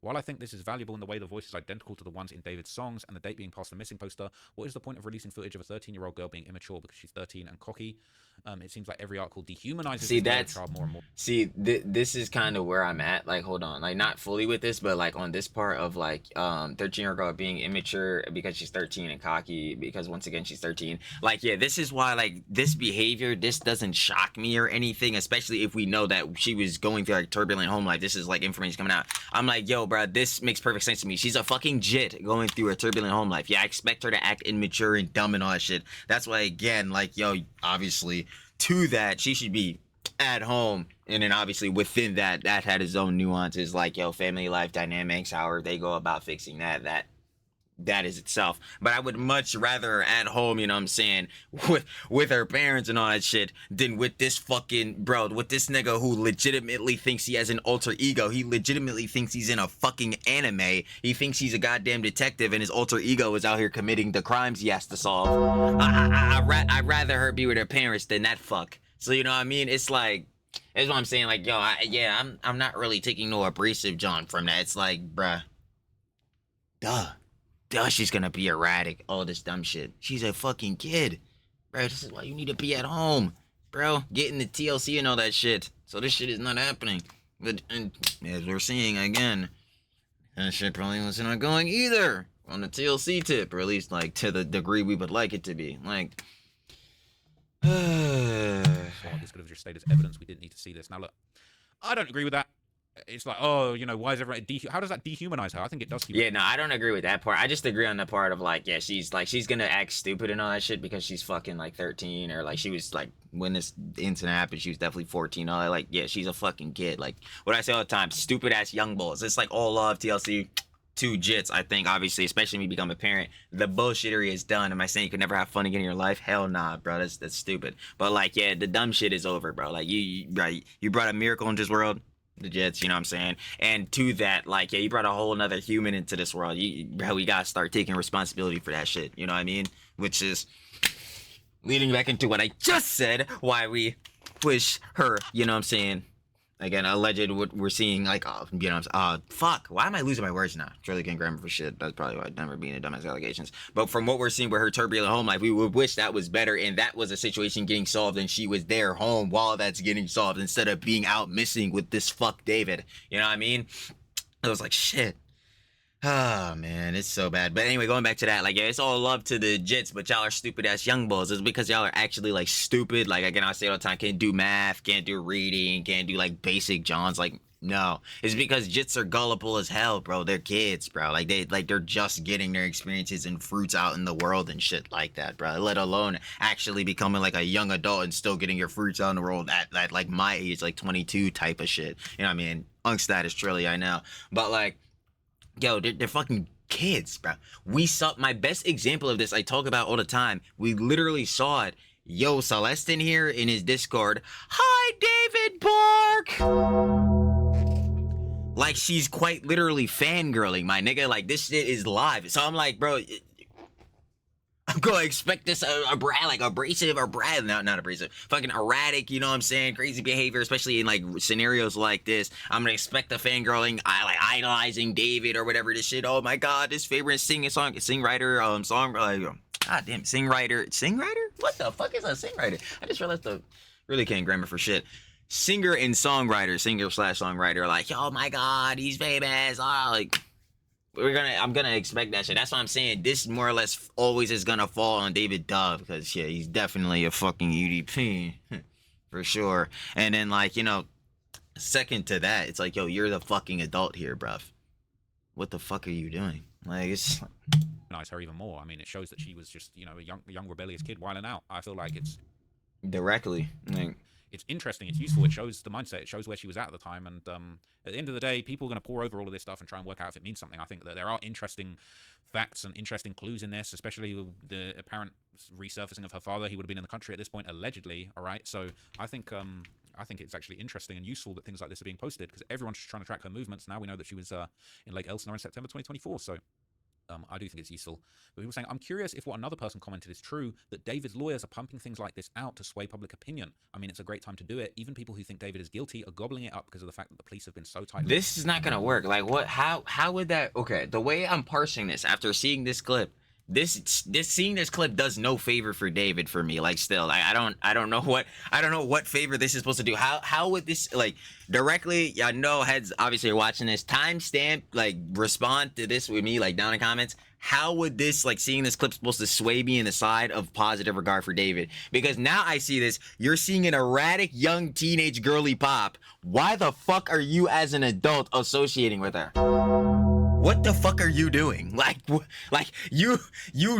While I think this is valuable in the way the voice is identical to the ones in David's songs and the date being past the missing poster, what is the point of releasing footage of a 13-year-old girl being immature because she's 13 and cocky? It seems like every article dehumanizes the child more and more. See, this is kind of where I'm at. Like, hold on, like not fully with this, but like on this part of like 13-year-old girl being immature because she's 13 and cocky because once again she's 13. Like, yeah, this is why like this behavior, this doesn't shock me or anything, especially if we know that she was going through like turbulent home life. This is like information coming out. I'm like, yo, bro, this makes perfect sense to me. She's a fucking jit going through a turbulent home life. Yeah, I expect her to act immature and dumb and all that shit. That's why, again, like, yo, obviously to that, she should be at home, and then obviously within that had its own nuances, like, yo, family life dynamics, how they go about fixing that is itself. But I would much rather at home, you know what I'm saying, with her parents and all that shit, than with this fucking bro, with this nigga who legitimately thinks he has an alter ego. He legitimately thinks he's in a fucking anime. He thinks he's a goddamn detective, and his alter ego is out here committing the crimes he has to solve. I'd rather her be with her parents than that fuck. So you know what I mean? It's like, that's what I'm saying. Like, yo, I'm not really taking no abrasive, John, from that. It's like, bruh, duh, she's gonna be erratic, all this dumb shit. She's a fucking kid, bro. This is why you need to be at home, bro. Getting the TLC and all that shit. So this shit is not happening. But and as we're seeing again, that shit probably wasn't going either on the TLC tip, or at least like to the degree we would like it to be. Like, this could have just stayed as evidence. We didn't need to see this. Now look, I don't agree with that. it's like, oh, you know, why is everyone how does that dehumanize her? I think it does. Yeah, no, I don't agree with that part. I just agree on the part of like, yeah, she's gonna act stupid and all that shit because she's fucking like 13, or like she was like when this incident happened, she was definitely 14. All that, like, yeah, she's a fucking kid. Like what I say all the time, stupid ass young bulls. It's like all love TLC. To Jits, I think, obviously, especially when you become a parent, the bullshittery is done. Am I saying you could never have fun again in your life? Hell nah, bro. That's stupid. But like, yeah, the dumb shit is over, bro. Like you brought a miracle into this world, the Jets. You know what I'm saying? And to that, like, yeah, you brought a whole nother human into this world. Bro, we gotta start taking responsibility for that shit. You know what I mean? Which is leading back into what I just said. Why we wish her. You know what I'm saying? Again, alleged what we're seeing, like, you know, fuck, why am I losing my words now? Truly can't grammar for shit. That's probably why I'd never be in a dumbass allegations. But from what we're seeing with her turbulent home life, we would wish that was better, and that was a situation getting solved, and she was there home while that's getting solved, instead of being out missing with this fuck David. You know what I mean? I was like, shit. Oh, man, it's so bad. But anyway, going back to that, like, yeah, it's all love to the Jits, but y'all are stupid-ass young bulls. It's because y'all are actually, like, stupid. Like, again, I say it all the time, can't do math, can't do reading, can't do, like, basic Johns. Like, no. It's because Jits are gullible as hell, bro. They're kids, bro. Like, they're just getting their experiences and fruits out in the world and shit like that, bro. Let alone actually becoming, like, a young adult and still getting your fruits out in the world at like, my age, like, 22 type of shit. You know what I mean? Unk status, truly, I know. But, like, yo, they're fucking kids, bro. We saw, my best example of this I talk about all the time. We literally saw it. Yo, Celeste in here in his Discord. Hi, David Park. Like, she's quite literally fangirling, my nigga. Like, this shit is live. So I'm like, bro, I'm gonna expect this like abrasive or not abrasive, fucking erratic, you know what I'm saying, crazy behavior, especially in like scenarios like this. I'm gonna expect the fangirling, like idolizing David or whatever this shit. Oh my god, this favorite songwriter, god damn, singwriter? What the fuck is a singwriter? I just realized really can't grammar for shit. Singer and songwriter, singer/songwriter, like, oh my god, he's famous, like. I'm gonna expect that shit. That's what I'm saying. This more or less always is gonna fall on David Dove, because yeah, he's definitely a fucking UDP for sure. And then, like, you know, second to that, it's like, yo, you're the fucking adult here, bruv. What the fuck are you doing? Like, it's nice her even more. I mean, it shows that she was just, you know, a young rebellious kid whiling out. I feel like it's directly, like, it's interesting, it's useful, it shows the mindset, it shows where she was at the time, and at the end of the day, people are going to pour over all of this stuff and try and work out if it means something. I think that there are interesting facts and interesting clues in this, especially the apparent resurfacing of her father. He would have been in the country at this point, allegedly, all right? So I think it's actually interesting and useful that things like this are being posted, because everyone's trying to track her movements. Now we know that she was in Lake Elsinore in September 2024, so I do think it's useful. But people are saying, I'm curious if what another person commented is true, that David's lawyers are pumping things like this out to sway public opinion. I mean, it's a great time to do it. Even people who think David is guilty are gobbling it up because of the fact that the police have been so tight. This is not gonna work. Like, what? How would that? Okay, the way I'm parsing this after seeing this clip, seeing this clip does no favor for David for me. Like, still, I don't know what favor this is supposed to do. How would this, like, directly, y'all know, heads obviously are watching this, timestamp, like, respond to this with me, like, down in comments. How would this, like, seeing this clip supposed to sway me in the side of positive regard for David? Because now I see this, you're seeing an erratic young teenage girly pop. Why the fuck are you as an adult associating with her? What the fuck are you doing? Like you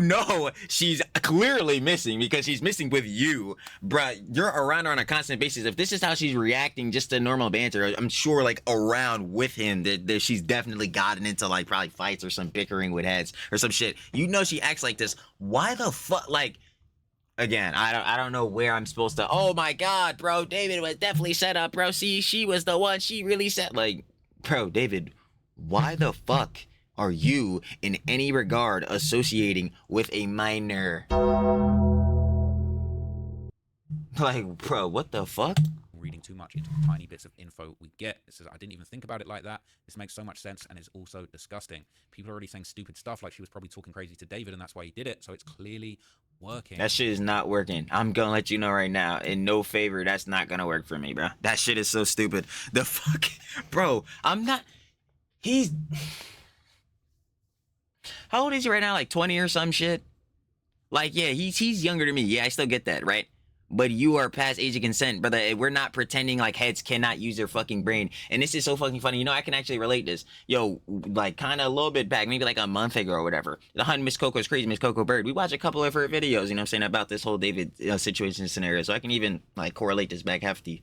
know she's clearly missing, because she's missing with you, bruh. You're around her on a constant basis. If this is how she's reacting just to normal banter, I'm sure, like, around with him, that she's definitely gotten into, like, probably fights or some bickering with heads or some shit. You know she acts like this. Why the fuck, like, again, I don't know where I'm supposed to, oh my god, bro, David was definitely set up, bro. See, she was the one, she really set, like, bro, David, why the fuck are you in any regard associating with a minor? Like, bro, what the fuck? Reading too much into the tiny bits of info we get. It says, I didn't even think about it like that. This makes so much sense, and it's also disgusting. People are already saying stupid stuff, like she was probably talking crazy to David and that's why he did it, so it's clearly working. That shit is not working. I'm gonna let you know right now, in no favor, that's not gonna work for me, bro. That shit is so stupid. The fuck, bro, I'm not, he's, how old is he right now? Like 20 or some shit? Like, yeah, he's younger than me. Yeah, I still get that, right? But you are past age of consent, brother. We're not pretending like heads cannot use their fucking brain. And this is so fucking funny. You know, I can actually relate this. Yo, like kind of a little bit back, maybe like a month ago or whatever. The Hunt Miss Coco's Crazy, Miss Coco Bird. We watched a couple of her videos, you know what I'm saying, about this whole David situation scenario. So I can even like correlate this back hefty.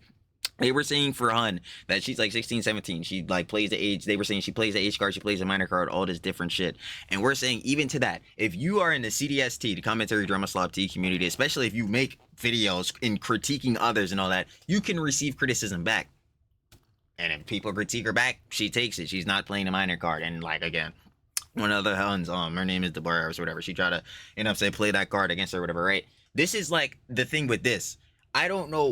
They were saying for Hun that she's like 16, 17. She like plays the age. They were saying she plays the age card. She plays the minor card. All this different shit. And we're saying even to that, if you are in the CDST, the commentary drama slop T community, especially if you make videos in critiquing others and all that, you can receive criticism back. And if people critique her back, she takes it. She's not playing the minor card. And like again, one of the Huns, her name is Deborah or whatever. She tried to, you know, say play that card against her or whatever, right? This is like the thing with this. I don't know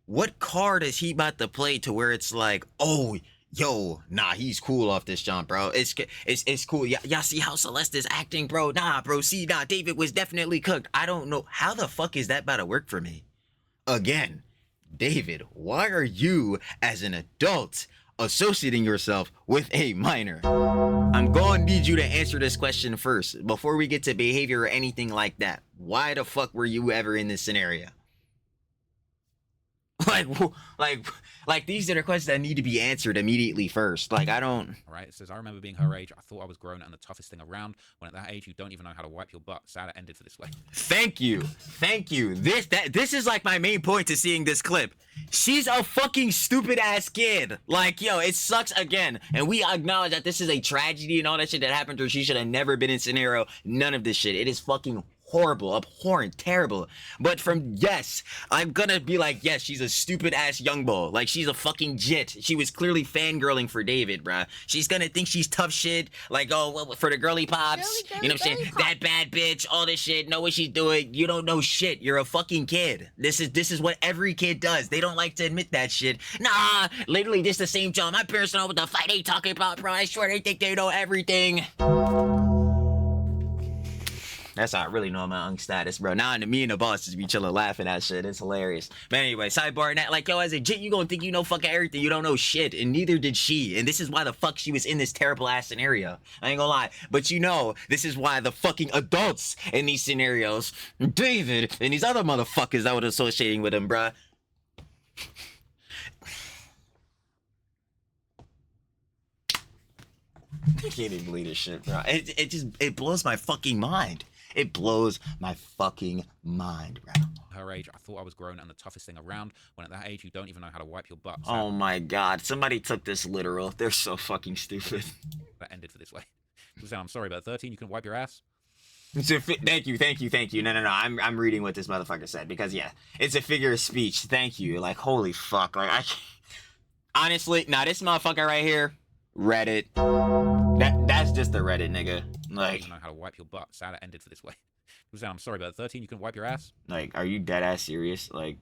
what card is he about to play to where it's like, oh, yo, nah, he's cool off this jump, bro. It's cool. Y'all see how Celeste is acting, bro? Nah, bro. See, nah, David was definitely cooked. I don't know. How the fuck is that about to work for me? Again, David, why are you, as an adult, associating yourself with a minor? I'm going to need you to answer this question first before we get to behavior or anything like that. Why the fuck were you ever in this scenario? Like these are the questions that need to be answered immediately first. Like, I don't... All right, it says, I remember being her age. I thought I was grown and the toughest thing around. When at that age, you don't even know how to wipe your butt. Sad it ended for this way. Thank you. This is like my main point to seeing this clip. She's a fucking stupid ass kid. Like, yo, it sucks again. And we acknowledge that this is a tragedy and all that shit that happened to her. She should have never been in scenario. None of this shit. It is fucking horrible, abhorrent, terrible. But yes, I'm gonna be like, yes, she's a stupid ass young bull. Like, she's a fucking jit. She was clearly fangirling for David, bruh. She's gonna think she's tough shit. Like, oh, well, for the girly pops. You know what I'm saying? That bad bitch, all this shit. Know what she's doing. You don't know shit. You're a fucking kid. This is what every kid does. They don't like to admit that shit. Nah, literally this the same job. My parents don't know what the fight they talking about, bro. I swear they think they know everything. That's how I really know my status, bro. Now me and the boss just be chilling laughing at shit. It's hilarious. But anyway, sidebar and that, like, yo, as a jit, you gonna think you know fucking everything. You don't know shit, and neither did she. And this is why the fuck she was in this terrible ass scenario. I ain't gonna lie. But you know, this is why the fucking adults in these scenarios, David and these other motherfuckers that would associating with him, bruh. I can't even believe this shit, bro. It blows my fucking mind. It blows my fucking mind, bro. Her age, I thought I was grown and the toughest thing around. When at that age, you don't even know how to wipe your butt. Oh my god, somebody took this literal. They're so fucking stupid. That ended for this way. I'm sorry, but at 13, you can wipe your ass. Thank you. No. I'm reading what this motherfucker said because yeah, it's a figure of speech. Thank you. Like, holy fuck. Like, honestly, now this motherfucker right here, Reddit. That's just the Reddit nigga. Like, you know how to wipe your butt. Sad it ended for this way. I'm sorry, but at 13, you can wipe your ass. Like, are you dead ass serious? Like,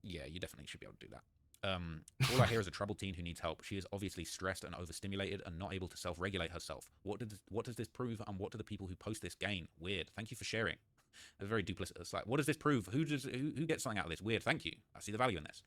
yeah, you definitely should be able to do that. All I hear is a troubled teen who needs help. She is obviously stressed and overstimulated and not able to self-regulate herself. What does this prove, and what do the people who post this gain? Weird. Thank you for sharing. It's very duplicitous. Like, what does this prove? Who gets something out of this? Weird. Thank you. I see the value in this.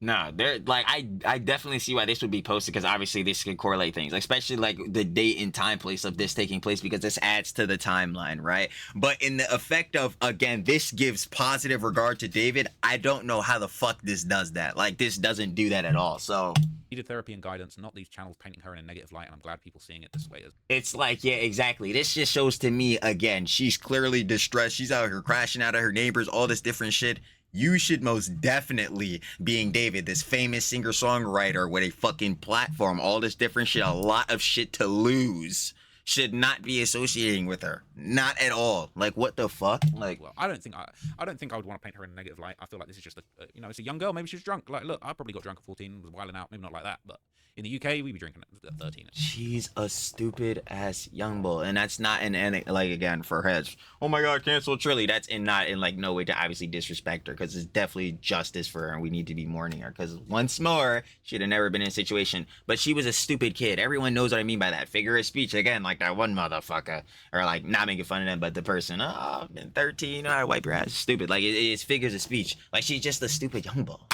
nah, they're like, I definitely see why this would be posted because obviously this can correlate things, especially like the date and time place of this taking place because this adds to the timeline, right? But in the effect of, again, this gives positive regard to David. I don't know how the fuck this does that. Like, this doesn't do that at all. So needed therapy and guidance, not these channels painting her in a negative light, and I'm glad people seeing it this way. It's like, yeah, exactly. This just shows to me, again, she's clearly distressed. She's out here crashing out of her neighbors, all this different shit. You should most definitely, being David, this famous singer-songwriter with a fucking platform, all this different shit, a lot of shit to lose, should not be associating with her. Not at all. Like, what the fuck? Like, well, I don't think I would want to paint her in a negative light. I feel like this is just it's a young girl. Maybe she's drunk. Like, look, I probably got drunk at 14, was wilding out. Maybe not like that, but in the UK, we'd be drinking at 13. She's a stupid ass young bull, and that's not in like, again, for heads. Oh my god, cancel Trilly. That's not in like no way to obviously disrespect her, because it's definitely justice for her, and we need to be mourning her. Because once more, she'd have never been in a situation. But she was a stupid kid. Everyone knows what I mean by that. Figure of speech. Again, like that one motherfucker, or like not making fun of them, but the person. Oh, I've been 13. You know how to wipe your ass. Stupid. Like it's figures of speech. Like she's just a stupid young bull.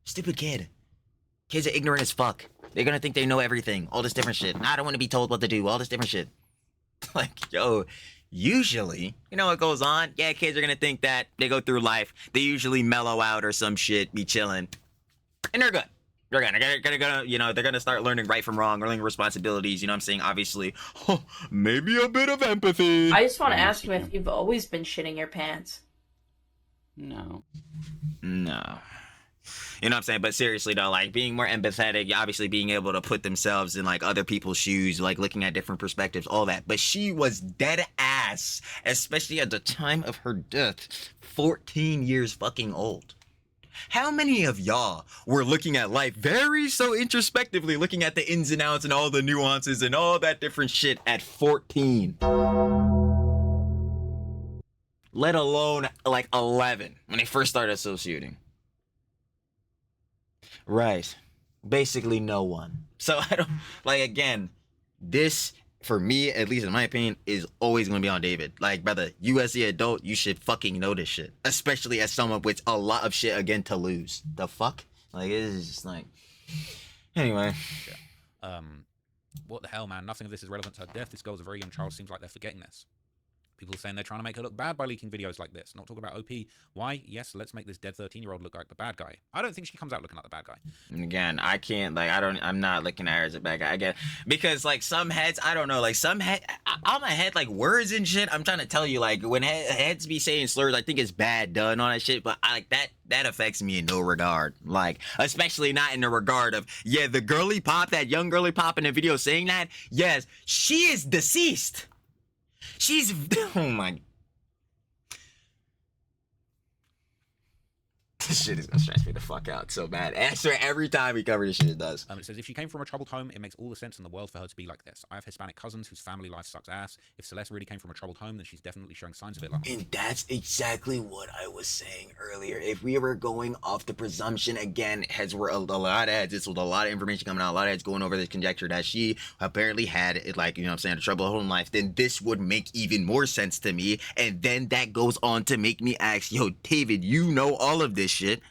Stupid kid. Kids are ignorant as fuck. They're gonna think they know everything. All this different shit. I don't want to be told what to do. All this different shit. Like, yo, usually, you know what goes on? Yeah, kids are gonna think that they go through life, they usually mellow out or some shit, be chilling, and they're good. They're gonna, you know, they're gonna start learning right from wrong, learning responsibilities, you know what I'm saying? Obviously, maybe a bit of empathy. I just want to ask him if you've always been shitting your pants. No. No. You know what I'm saying? But seriously though, like being more empathetic, obviously being able to put themselves in like other people's shoes, like looking at different perspectives, all that. But she was dead ass, especially at the time of her death, 14 years fucking old. How many of y'all were looking at life very so introspectively, looking at the ins and outs and all the nuances and all that different shit at 14? Let alone like 11 when they first started associating. Right. Basically no one. So I don't, like, again, this, for me, at least in my opinion, is always going to be on David. Like, brother, you as the adult, you should fucking know this shit. Especially as someone with a lot of shit again to lose. The fuck? Like, it is just like... Anyway. Yeah. What the hell, man? Nothing of this is relevant to her death. This girl's a very young child. Seems like they're forgetting this. People are saying they're trying to make her look bad by leaking videos like this. Not talking about OP. Why? Yes, let's make this dead 13-year-old look like the bad guy. I don't think she comes out looking like the bad guy. And again, I can't, like, I'm not looking at her as a bad guy. Again, because, like, some heads, I don't know, like, some head, on my head, like, words and shit, I'm trying to tell you, like, when heads be saying slurs, I think it's bad done on that shit, but I, like, that affects me in no regard. Like, especially not in the regard of, yeah, the girly pop, that young girly pop in the video saying that, yes, she is deceased. She's, oh my. This shit is gonna stress me the fuck out so bad. I swear every time we cover this shit, it does. It says, if she came from a troubled home, it makes all the sense in the world for her to be like this. I have Hispanic cousins whose family life sucks ass. If Celeste really came from a troubled home, then she's definitely showing signs of it. Like, and that's exactly what I was saying earlier. If we were going off the presumption, again, heads were a lot of heads. This was a lot of information coming out. A lot of heads going over this conjecture that she apparently had, it, like, you know what I'm saying, a troubled home life. Then this would make even more sense to me. And then that goes on to make me ask, yo, David, you know all of this shit.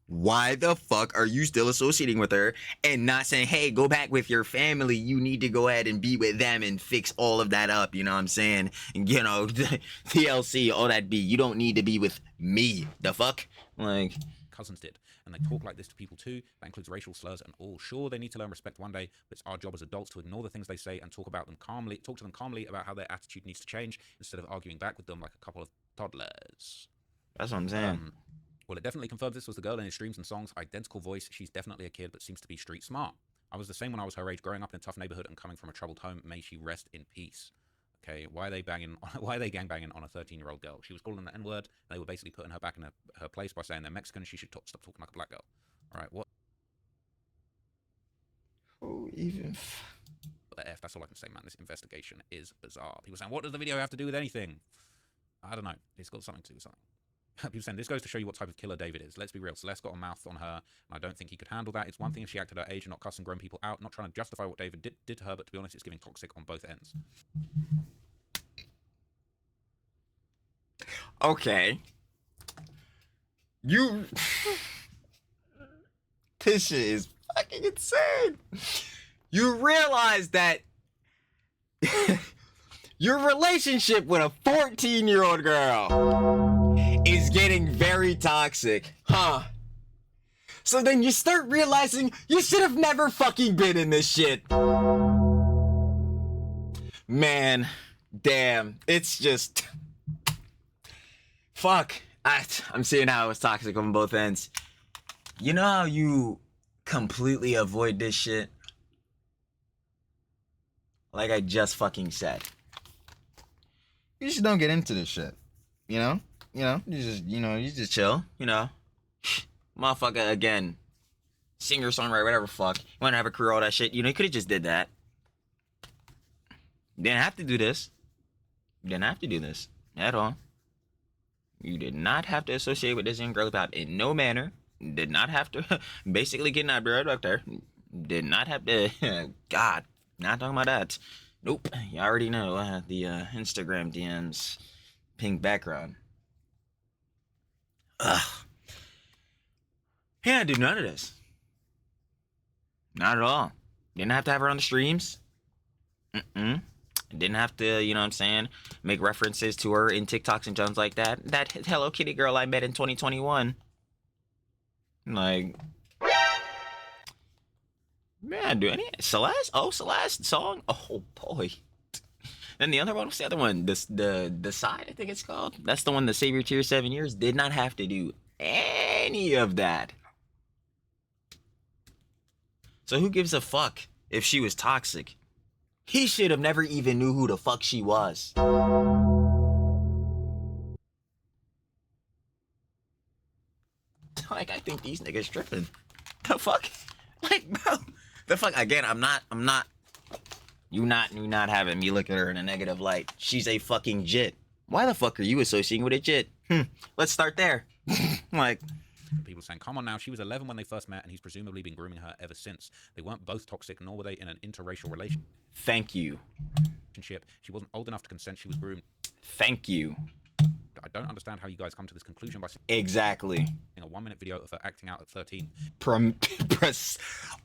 Why the fuck are you still associating with her and not saying, hey, go back with your family? You need to go ahead and be with them and fix all of that up. You know what I'm saying? You know, TLC, all that be. You don't need to be with me. The fuck? Like, cousins did. And they talk like this to people too. That includes racial slurs and all. Sure, they need to learn respect one day, but it's our job as adults to ignore the things they say and talk to them calmly about how their attitude needs to change instead of arguing back with them like a couple of toddlers. That's what I'm saying. Well, it definitely confirms this was the girl in his streams and songs. Identical voice. She's definitely a kid, but seems to be street smart. I was the same when I was her age, growing up in a tough neighborhood and coming from a troubled home. May she rest in peace. Okay, why are they gangbanging on a 13-year-old girl? She was calling the N-word. They were basically putting her back in her place by saying they're Mexican. She should stop talking like a black girl. All right, what? Oh, even. What the F? That's all I can say, man. This investigation is bizarre. People saying, what does the video have to do with anything? I don't know. It's got something to do with something. People saying, this goes to show you what type of killer David is. Let's be real. Celeste got a mouth on her, and I don't think he could handle that. It's one thing if she acted her age and not cussing grown people out, not trying to justify what David did to her, but to be honest, it's giving toxic on both ends. Okay. You... This shit is fucking insane. You realize that your relationship with a 14-year-old girl is getting very toxic, huh? So then you start realizing you should have never fucking been in this shit. Man, damn, it's just... Fuck. I'm seeing how it's toxic on both ends. You know how you completely avoid this shit? Like I just fucking said. You just don't get into this shit. You know? You just chill, you know. Motherfucker, again, singer, songwriter, whatever fuck. You wanna have a career, all that shit. You know, you could've just did that. You didn't have to do this. You didn't have to do this at all. You did not have to associate with this young girl pop in no manner. Did not have to basically get out right up there. Did not have to. God, not talking about that. Nope. You already know the Instagram DMs, pink background. Ugh. Yeah, do none of this. Not at all. Didn't have to have her on the streams. Didn't have to, you know what I'm saying, make references to her in TikToks and jumps like that. That Hello Kitty girl I met in 2021. Like, man, do any Celeste? Oh, Celeste song. Oh boy. Then the other one, what's the other one? The side, I think it's called. That's the one that Save Your Tears 7 Years did not have to do any of that. So who gives a fuck if she was toxic? He should have never even knew who the fuck she was. Like, I think these niggas tripping. The fuck? Like, bro. The fuck? Again, I'm not. You not having me look at her in a negative light. She's a fucking jit. Why the fuck are you associating with a jit? Let's start there. Like, People saying, come on now, she was 11 when they first met, and he's presumably been grooming her ever since. They weren't both toxic, nor were they in an interracial thank you. relationship. She wasn't old enough to consent, she was groomed. Thank you. I don't understand how you guys come to this conclusion by Exactly. seeing a 1-minute video of her acting out at 13. Press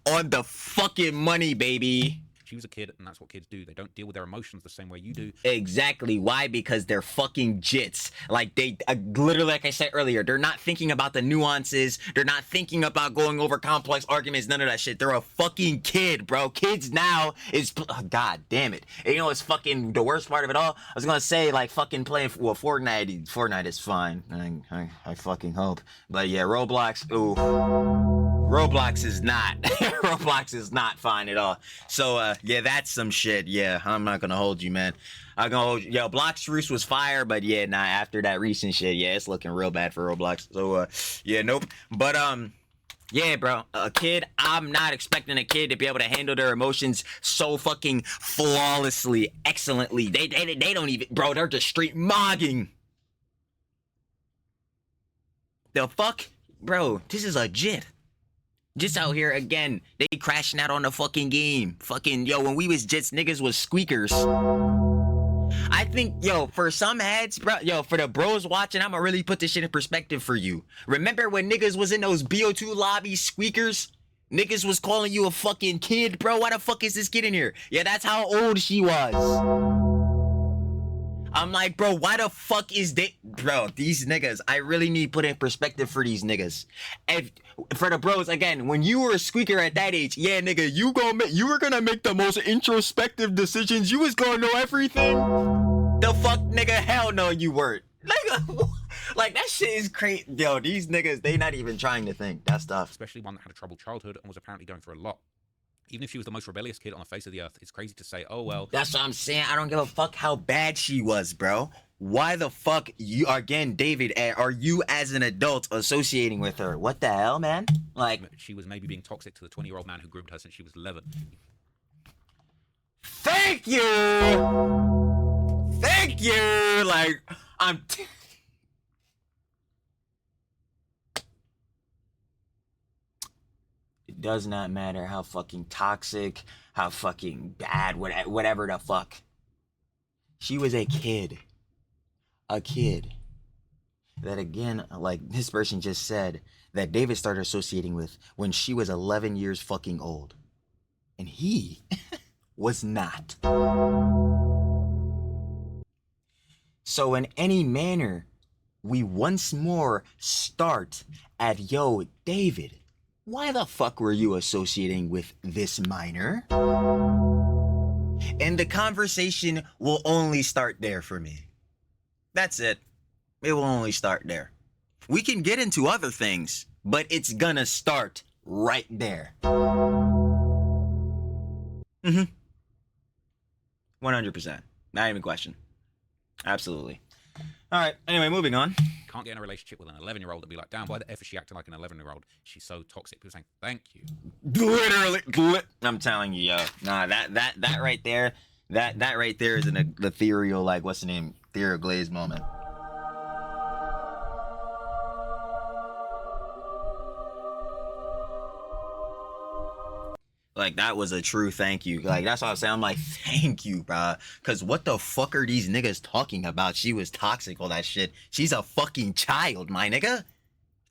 on the fucking money, baby. She was a kid, and that's what kids do. They don't deal with their emotions the same way you do. Exactly. Why? Because they're fucking jits. Like, they literally, like I said earlier, they're not thinking about the nuances. They're not thinking about going over complex arguments. None of that shit. They're a fucking kid, bro. Kids now is, oh, god damn it. And you know what's fucking the worst part of it all? I was gonna say, like, fucking playing, well, Fortnite. Fortnite is fine. I fucking hope. But yeah, Roblox, ooh. Roblox is not. Roblox is not fine at all. So, yeah, that's some shit. Yeah, I'm not gonna hold you, man. I'm gonna hold you. Yo, Blox Roost was fire, but yeah, nah, after that recent shit, yeah, it's looking real bad for Roblox. So, yeah, nope. But, yeah, bro, a kid, I'm not expecting a kid to be able to handle their emotions so fucking flawlessly, excellently. They don't even, bro, they're just straight mogging. The fuck? Bro, this is a jit. Just out here again, they crashing out on the fucking game. Fucking, yo, when we was jits, niggas was squeakers. I think, yo, for some heads, bro, yo, for the bros watching, I'ma really put this shit in perspective for you. Remember when niggas was in those BO2 lobby squeakers? Niggas was calling you a fucking kid, bro. Why the fuck is this kid in here? Yeah, that's how old she was. I'm like, bro, why the fuck is they, bro, these niggas, I really need to put in perspective for these niggas. If, for the bros, again, when you were a squeaker at that age, yeah, nigga, you were gonna make the most introspective decisions. You was gonna know everything. The fuck, nigga, hell no, you weren't. Like, that shit is crazy. Yo, these niggas, they not even trying to think. That stuff. Especially one that had a troubled childhood and was apparently going through a lot. Even if she was the most rebellious kid on the face of the earth, it's crazy to say, oh, well. That's what I'm saying. I don't give a fuck how bad she was, bro. Why the fuck, you, again, David, are you as an adult associating with her? What the hell, man? Like, She was maybe being toxic to the 20-year-old man who groomed her since she was 11. thank you! Thank you! Like, it does not matter how fucking toxic, how fucking bad, whatever the fuck. She was a kid. A kid. That again, like this person just said, that David started associating with when she was 11 years fucking old. And he was not. So in any manner, we once more start at, yo, David, why the fuck were you associating with this minor? And the conversation will only start there for me. That's it. It will only start there. We can get into other things, but it's gonna start right there. 100%. Not even a question. Absolutely. All right. Anyway, moving on. Can't get in a relationship with an 11-year-old and be like, damn, why the F is she acting like an 11-year-old? She's so toxic. People saying, thank you. Literally. I'm telling you, yo. Nah, that right there, that right there is an ethereal, like, what's the name? Ethereal glaze moment. Like, that was a true thank you. Like, that's what I'm saying. I'm like, thank you, bro. Because what the fuck are these niggas talking about? She was toxic, all that shit. She's a fucking child, my nigga.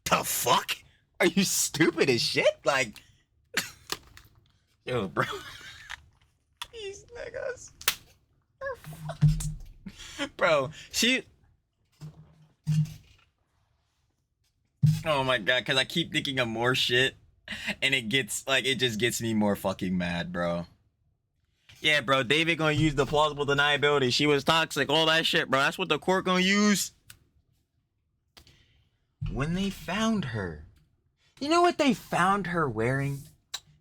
The fuck? Are you stupid as shit? Like, yo, bro. These niggas. Bro, she... Oh my god, because I keep thinking of more shit. And it gets, like, it just gets me more fucking mad, bro. Yeah, bro, David gonna use the plausible deniability. She was toxic, all that shit, bro. That's what the court gonna use. When they found her. You know what they found her wearing?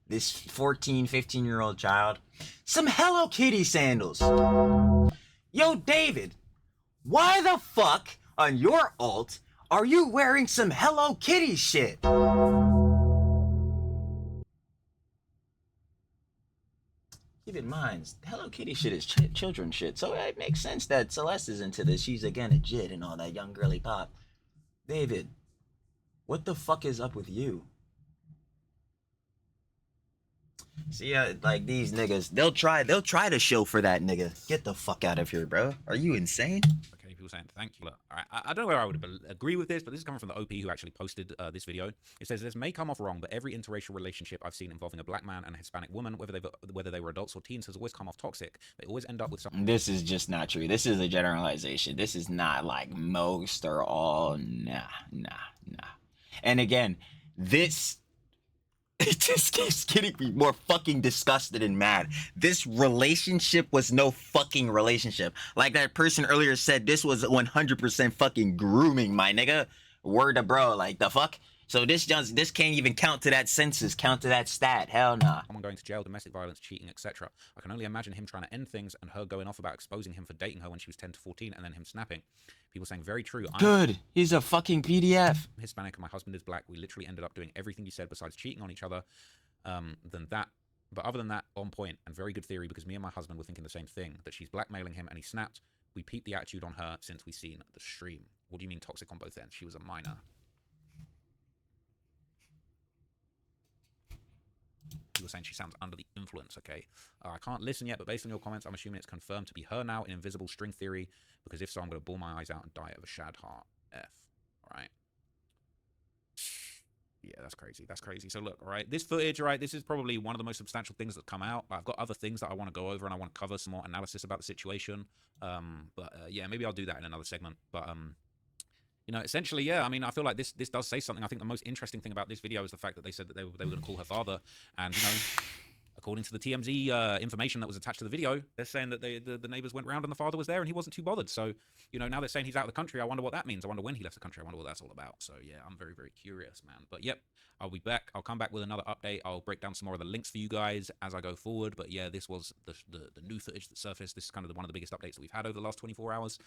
This 14, 15-year-old child? Some Hello Kitty sandals. Yo, David, why the fuck on your alt are you wearing some Hello Kitty shit? Keep in mind, Hello Kitty shit is children shit, so it makes sense that Celeste is into this. She's again a jit and all that young girly pop. David, what the fuck is up with you? See, like these niggas, they'll try to show for that nigga. Get the fuck out of here, bro. Are you insane? Okay, people saying thank you. Look, all right, I don't know where I would agree with this, but this is coming from the OP who actually posted this video. It says this may come off wrong, but every interracial relationship I've seen involving a black man and a Hispanic woman, whether they were adults or teens, has always come off toxic. They always end up with something. This is just not true. This is a generalization. This is not like most or all. Nah. And again, this. It just keeps getting me more fucking disgusted and mad. This relationship was no fucking relationship. Like that person earlier said, this was 100% fucking grooming, my nigga. Word to bro, like the fuck? So this can't even count to that census, count to that stat. Hell nah. Someone going to jail, domestic violence, cheating, etc. I can only imagine him trying to end things and her going off about exposing him for dating her when she was 10 to 14 and then him snapping. People saying very true. Good. He's a fucking PDF. I'm Hispanic and my husband is black. We literally ended up doing everything you said besides cheating on each other. But other than that, on point and very good theory because me and my husband were thinking the same thing, that she's blackmailing him and he snapped. We peeped the attitude on her since we seen the stream. What do you mean toxic on both ends? She was a minor. You were saying she sounds under the influence, okay? I can't listen yet, but based on your comments, I'm assuming it's confirmed to be her now in invisible string theory, because if so, I'm going to bawl my eyes out and die of a shad heart. F. All right? Yeah, that's crazy. That's crazy. So look, all right, this footage, all right, this is probably one of the most substantial things that come out. I've got other things that I want to go over and I want to cover some more analysis about the situation. Yeah, maybe I'll do that in another segment. But you know, essentially, yeah, I mean, I feel like this does say something. I think the most interesting thing about this video is the fact that they said that they were going to call her father. And, you know, according to the TMZ information that was attached to the video, they're saying that the neighbors went round and the father was there and he wasn't too bothered. So, you know, now they're saying he's out of the country. I wonder what that means. I wonder when he left the country. I wonder what that's all about. So, yeah, I'm very, very curious, man. But, yep, I'll be back. I'll come back with another update. I'll break down some more of the links for you guys as I go forward. But, yeah, this was the new footage that surfaced. This is kind of one of the biggest updates that we've had over the last 24 hours.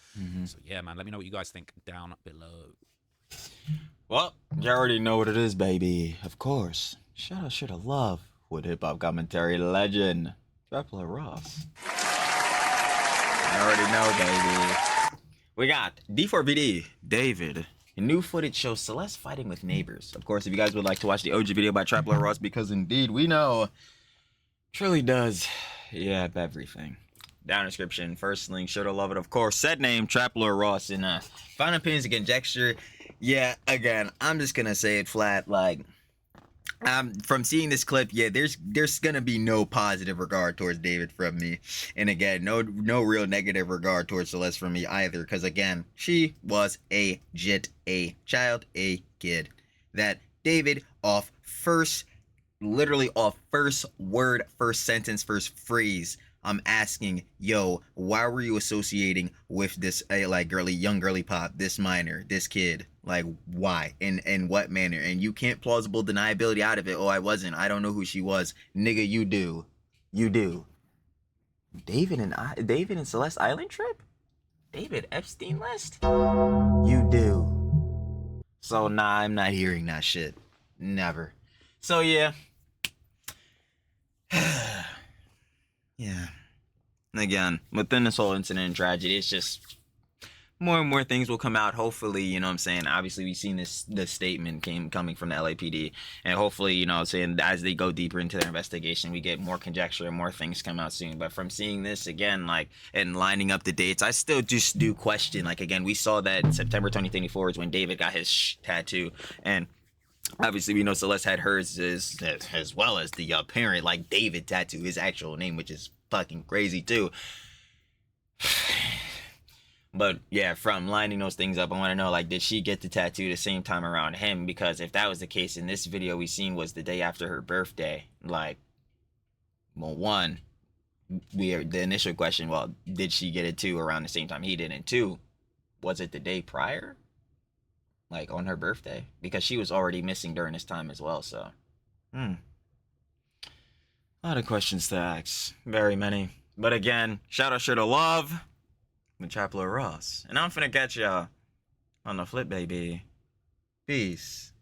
So, yeah, man, let me know what you guys think down below. Well, you already know what it is, baby. Of course. Shout out to love with hip-hop commentary legend, Trapler Ross. You already know, baby. We got D4vd, David. New footage shows Celeste fighting with neighbors. Of course, if you guys would like to watch the OG video by Trapler Ross, because indeed we know truly does, yeah, everything. Down description, first link, sure to love it. Of course, said name, Trapler Ross, and final opinions and conjecture. Yeah, again, I'm just gonna say it flat, like, from seeing this clip, yeah, there's gonna be no positive regard towards David from me, and again, no real negative regard towards Celeste from me either, because again, she was a jit, a child, a kid. That David literally off first word, first sentence, first phrase, I'm asking, yo, why were you associating with this like young girly pop, this minor, this kid? Like, why? In what manner? And you can't plausible deniability out of it. Oh, I wasn't. I don't know who she was. Nigga, you do. You do. David and Celeste Island trip? David Epstein list? You do. So nah, I'm not hearing that shit. Never. So yeah. Yeah. Again, within this whole incident and tragedy, it's just more and more things will come out. Hopefully, you know what I'm saying? Obviously, we've seen this statement coming from the LAPD. And hopefully, you know what I'm saying, as they go deeper into their investigation, we get more conjecture and more things come out soon. But from seeing this again, like, and lining up the dates, I still just do question. Like, again, we saw that September 2024 is when David got his tattoo. And obviously, we know Celeste had hers as well as the parent, like, David tattoo, his actual name, which is fucking crazy too. But yeah, from lining those things up, I want to know, like, did she get the tattoo the same time around him? Because if that was the case, in this video we seen was the day after her birthday. Like, well, one, the initial question, well, did she get it too around the same time he did? And two, was it the day prior? Like, on her birthday? Because she was already missing during this time as well, so. A lot of questions to ask. Very many. But again, shout out sure to love the Chapler Ross. And I'm finna catch y'all on the flip, baby. Peace.